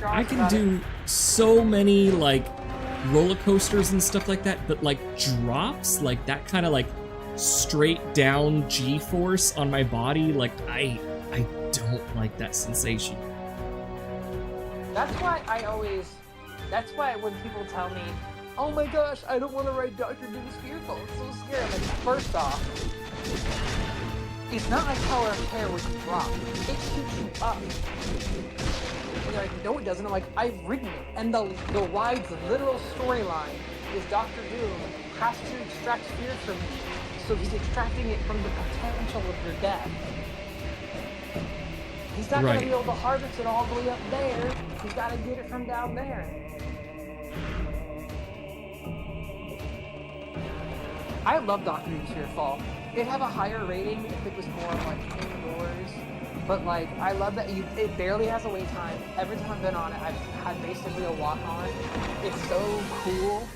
S1: I can do so many, like, roller coasters and stuff like that, but, like, drops, like, that kind of, like, straight down G-force on my body, like, I don't like that sensation.
S4: That's why when people tell me, oh my gosh, I don't want to ride Dr. Doom's Fearful, it's so scary. I'm like, first off, it's not like Tower of Terror where you drop. It shoots you up. And you're like, no it doesn't. I'm like, I've ridden it. And the ride's literal storyline is Dr. Doom has to extract fear from you. So he's extracting it from the potential of your death. He's not going to be able to harvest it all the way up there. He's got to get it from down there. I love Dr. Doom's Fearfall. It'd have a higher rating if it was more like indoors. But like, I love that it barely has a wait time. Every time I've been on it, I've had basically a walk on. It's so cool.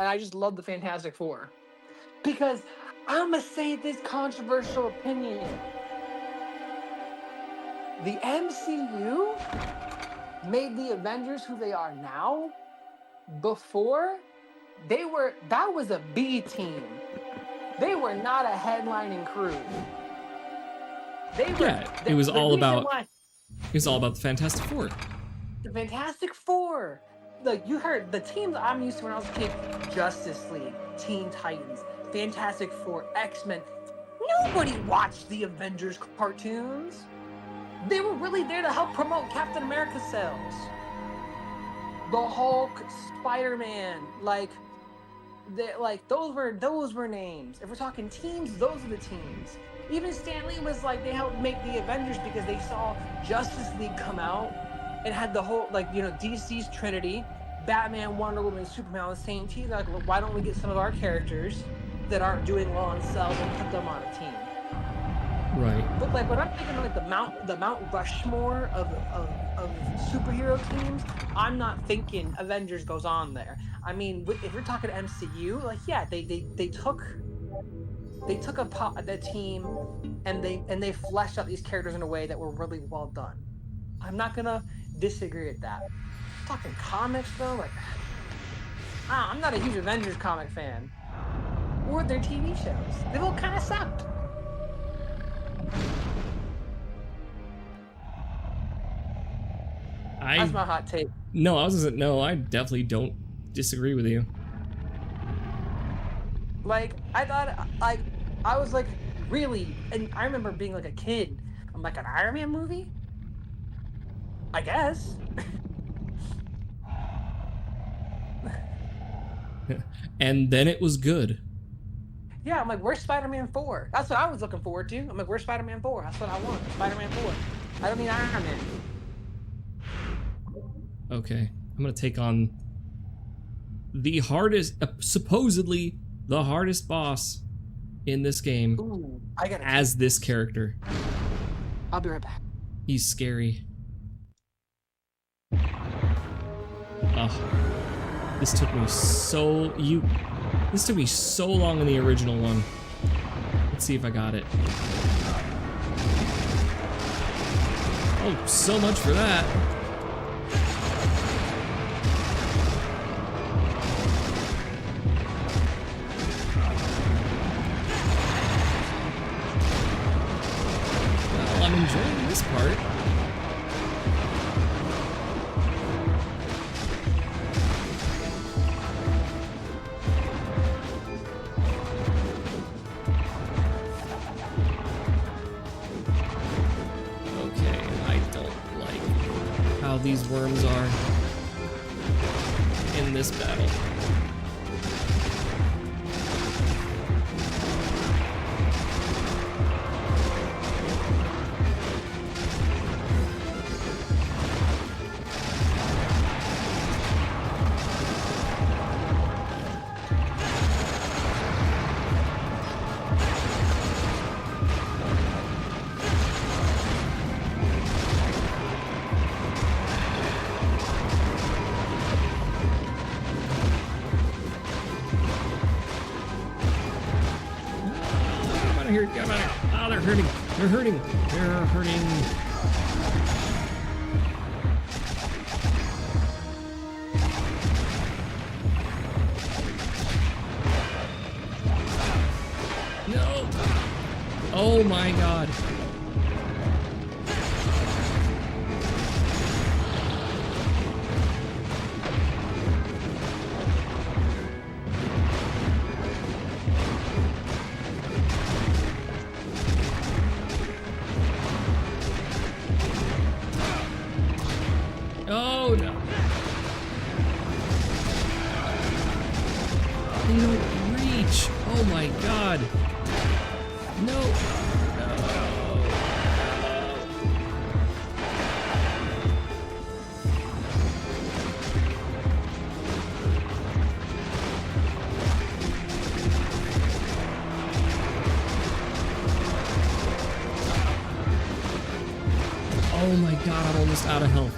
S4: And I just love the Fantastic Four. Because I'm going to say this controversial opinion. The MCU made the Avengers who they are now. Before, that was a B team. They were not a headlining crew.
S1: It was all about the Fantastic Four.
S4: The Fantastic Four. Like, you heard the teams I'm used to when I was a kid: Justice League, Teen Titans, Fantastic Four, X-Men. Nobody watched the Avengers cartoons. They were really there to help promote Captain America sales. The Hulk, Spider-Man, those were names. If we're talking teams, those are the teams. Even Stan Lee was like, they helped make the Avengers because they saw Justice League come out and had the whole, DC's Trinity, Batman, Wonder Woman, and Superman on the same team. They're like, well, why don't we get some of our characters that aren't doing well on sales and put them on a team?
S1: Right.
S4: But like, when I'm thinking like the Mount Rushmore of superhero teams, I'm not thinking Avengers goes on there. I mean, if you're talking MCU, like, yeah, they took a team and they fleshed out these characters in a way that were really well done. I'm not gonna disagree with that. Talking comics though, like, I'm not a huge Avengers comic fan, or their TV shows. They all kind of sucked. That's my hot take.
S1: No, I definitely don't disagree with you.
S4: Like, I thought, like, I was like, really? And I remember being like a kid. I'm like, an Iron Man movie? I guess.
S1: And then it was good.
S4: Yeah, I'm like, where's Spider-Man 4? That's what I was looking forward to. I'm like, where's Spider-Man 4? That's what I want. Spider-Man 4. I don't need Iron Man.
S1: Okay, I'm gonna take on the hardest, supposedly the hardest boss in this game.
S4: Ooh, I gotta
S1: as this character.
S4: I'll be right back.
S1: He's scary. Ugh. This took me so long in the original one. Let's see if I got it. Oh, so much for that. Well, I'm enjoying this part. These worms are in this battle. Here, get out of here. Oh, they're hurting. They're hurting. They're hurting. No. Oh my God. Oh no. They don't reach. Oh my God. No. No. Oh my God, I'm almost out of health.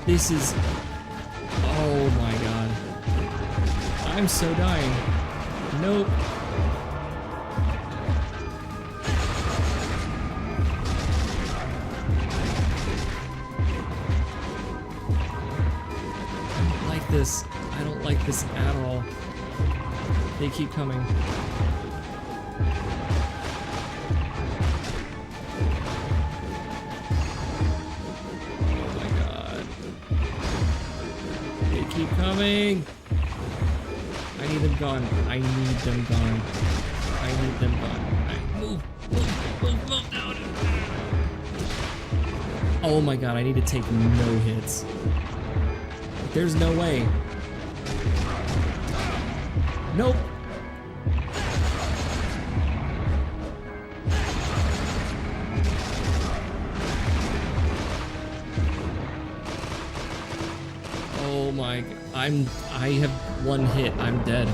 S1: This is... Oh my God. I'm so dying. Nope. I don't like this. I don't like this at all. They keep coming. Keep coming. I need them gone. I need them gone. I need them gone. Move down. Oh my God, I need to take no hits. There's no way. Nope. Oh my, I have one hit, I'm dead.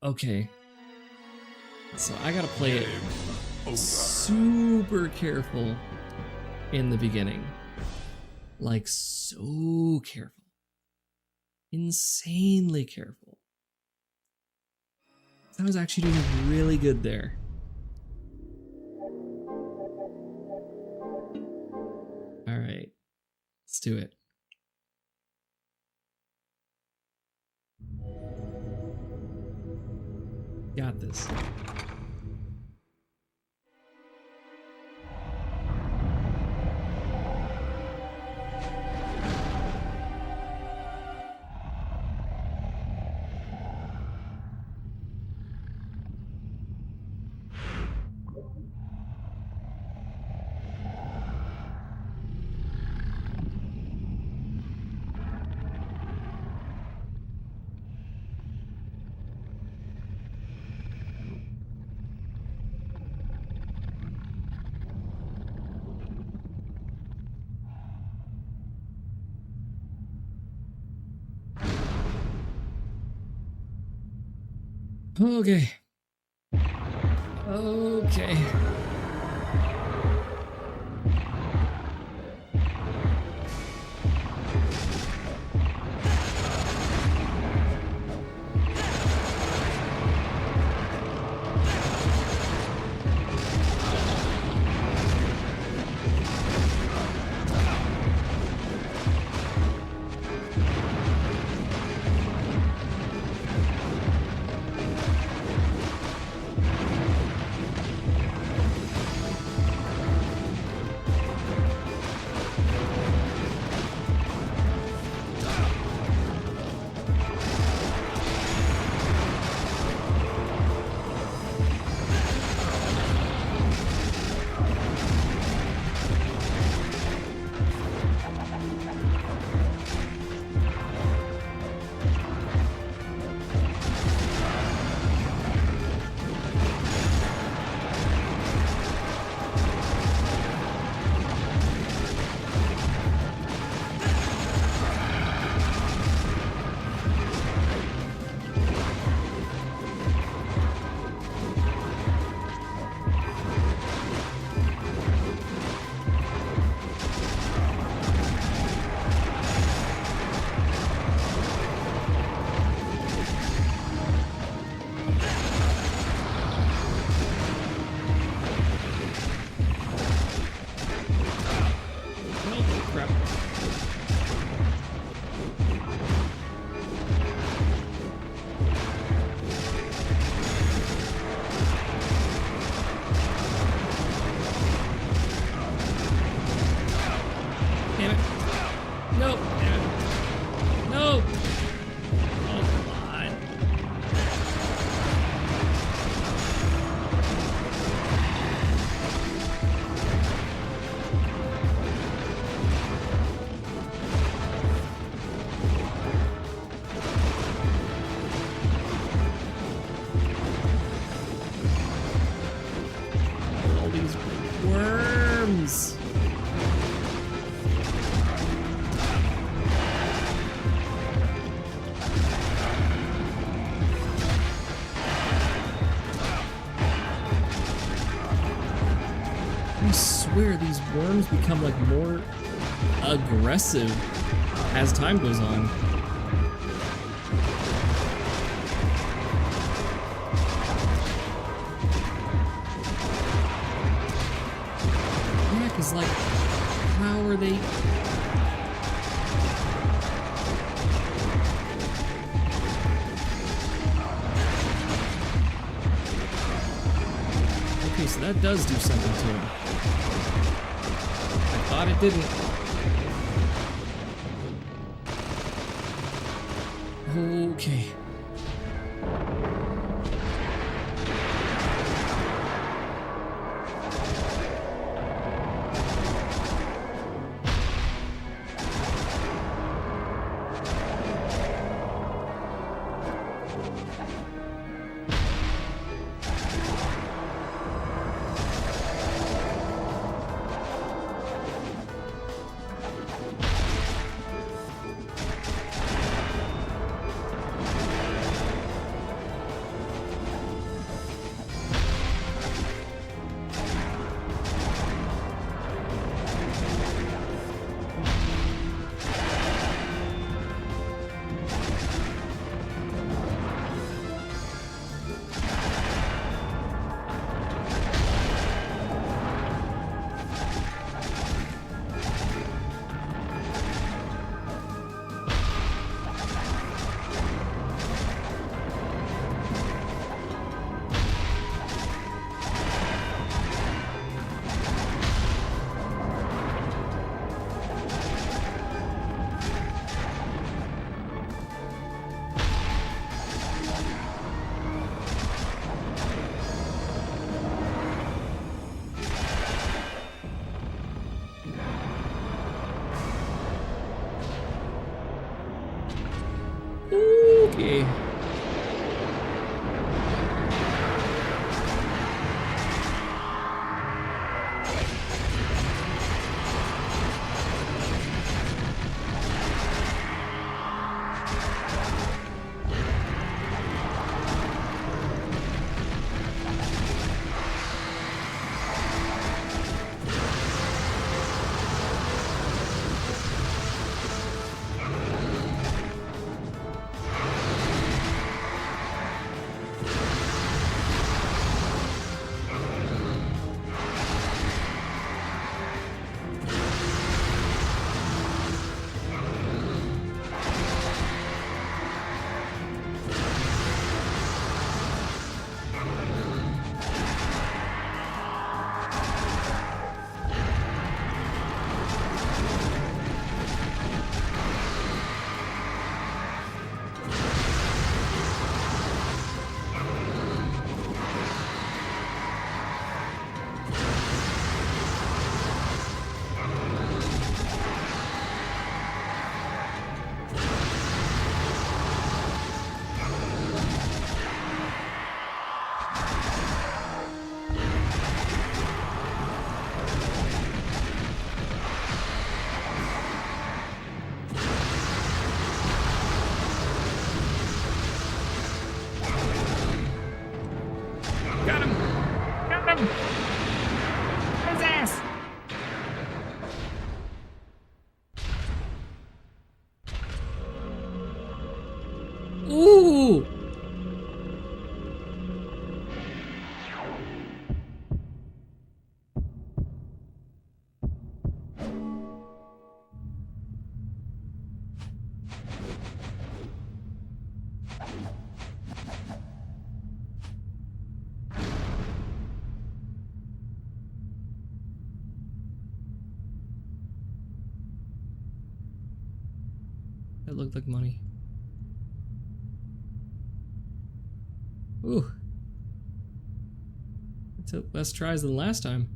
S1: Okay. So I gotta play it
S2: Game over.
S1: super careful in the beginning. Like, so careful. Insanely careful. I was actually doing really good there. Alright. Let's do it. Got this. Okay. Okay. Swear these worms become like more aggressive as time goes on. Yeah, cause like, how are they? Okay, so that does do something to him. I thought it didn't. Okay. it looked like money. Ooh. It took less tries than last time.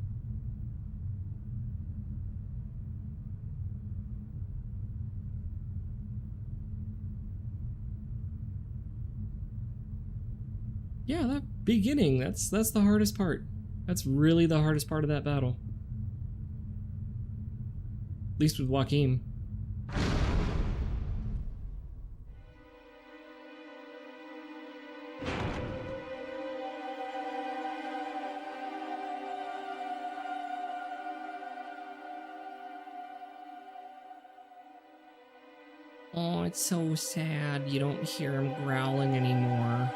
S1: Yeah, that beginning, that's the hardest part. That's really the hardest part of that battle. At least with Joachim. Oh, it's so sad you don't hear him growling anymore.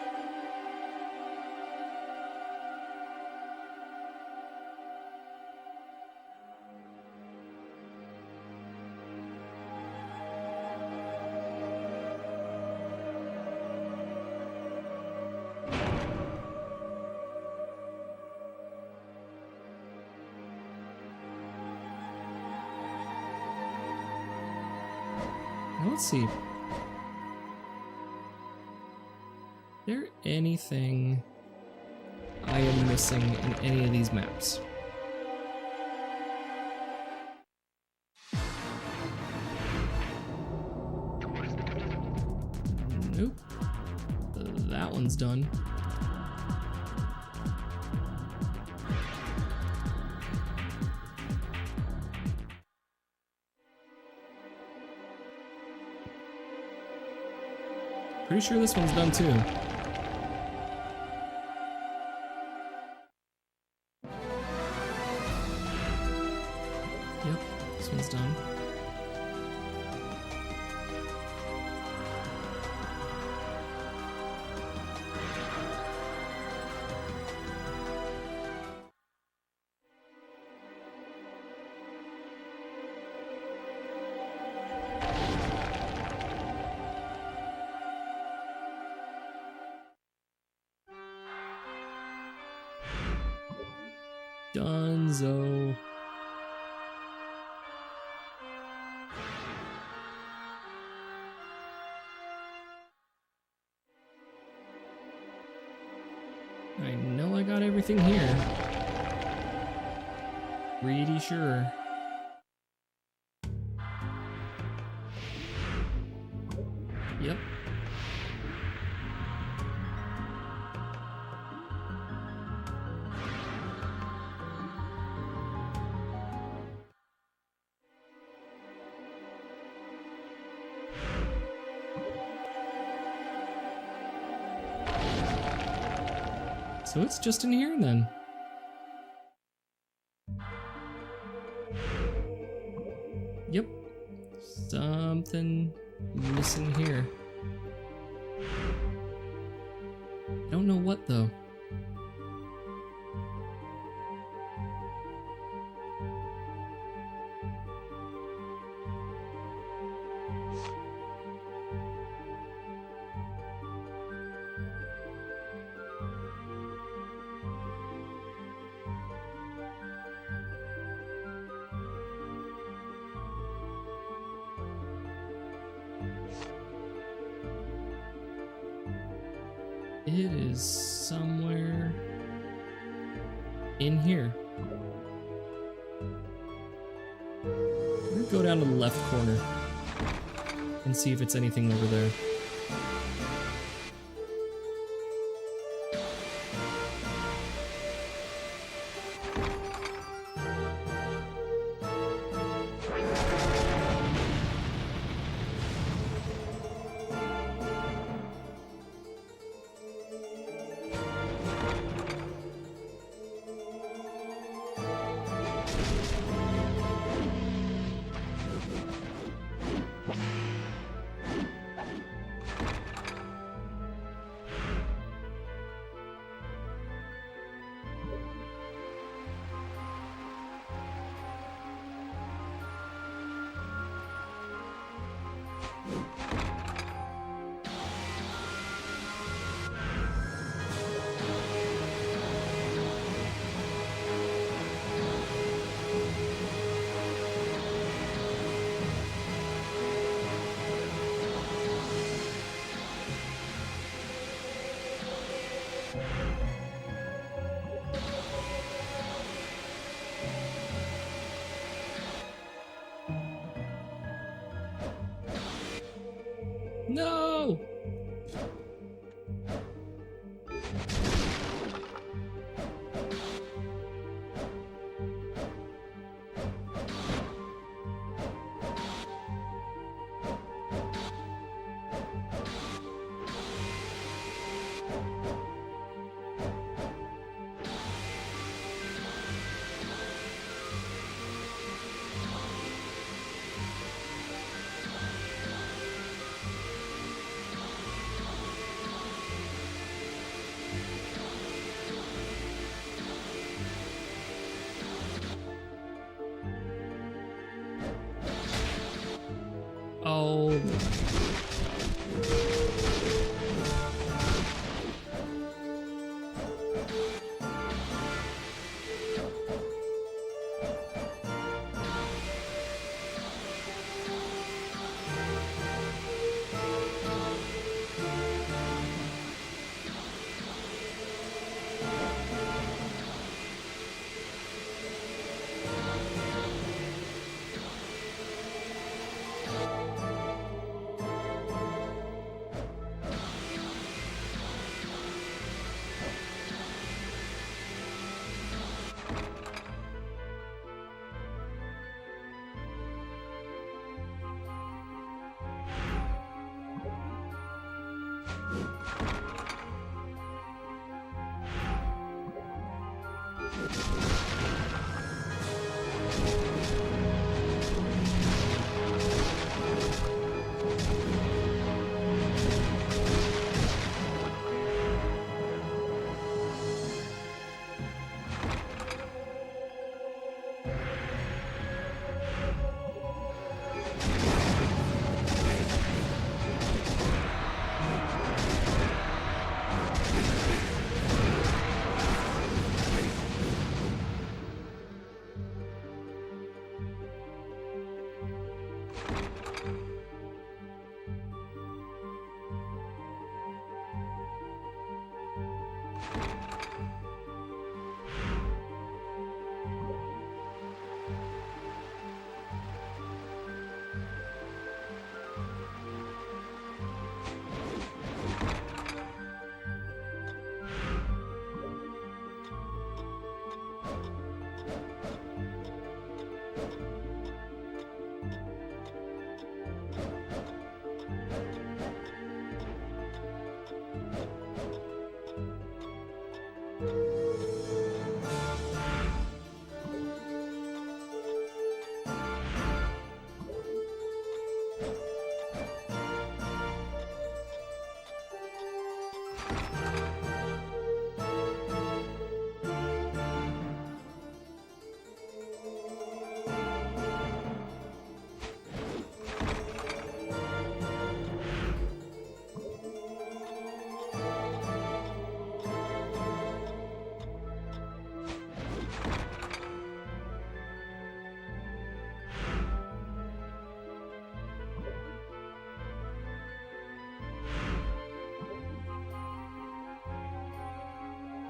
S1: Let's see. Is there anything I am missing in any of these maps? Nope. That one's done. Pretty sure this one's done too. Yep, this one's done. Dunzo. I know I got everything here. Pretty sure. Yep. So it's just in here then. Yep. Something missing here. I don't know what though. It is somewhere in here. I'm gonna go down to the left corner and see if it's anything over there.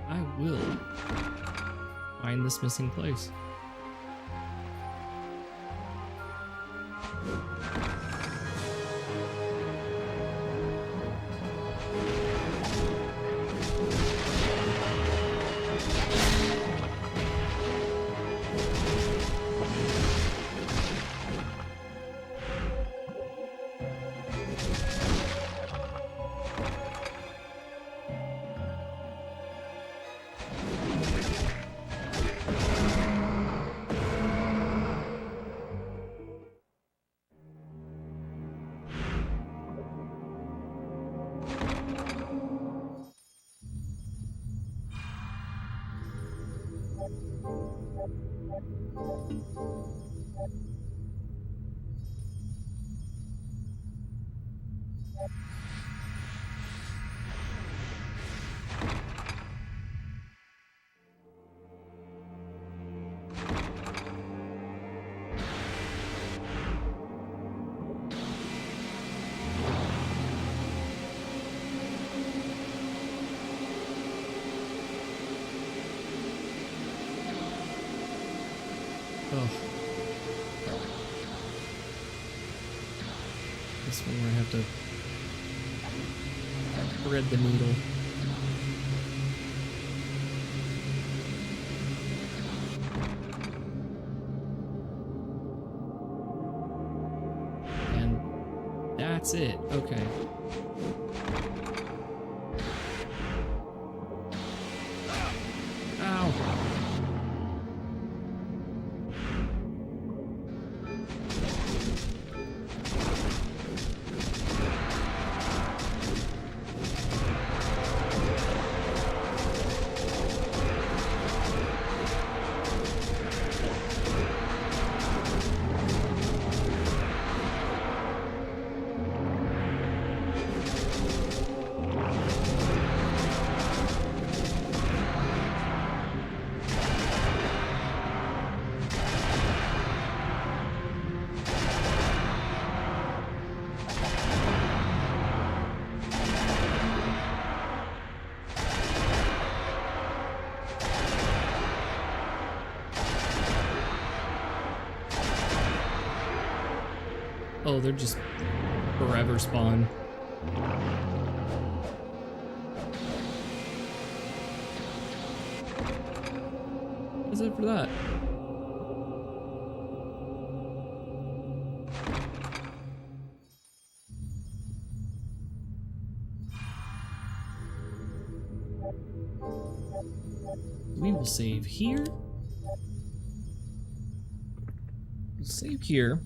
S1: I will find this missing place. Oh. This one where I have to thread the needle. And that's it. Okay. Ow. Oh, they're just forever spawn. What's it for that? We will save here. We'll save here.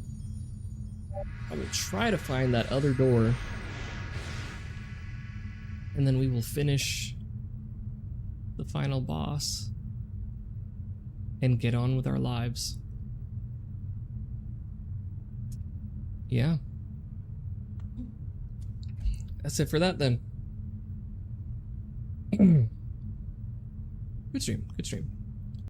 S1: I will try to find that other door. And then we will finish the final boss and get on with our lives. Yeah. That's it for that then. Good stream. Good stream.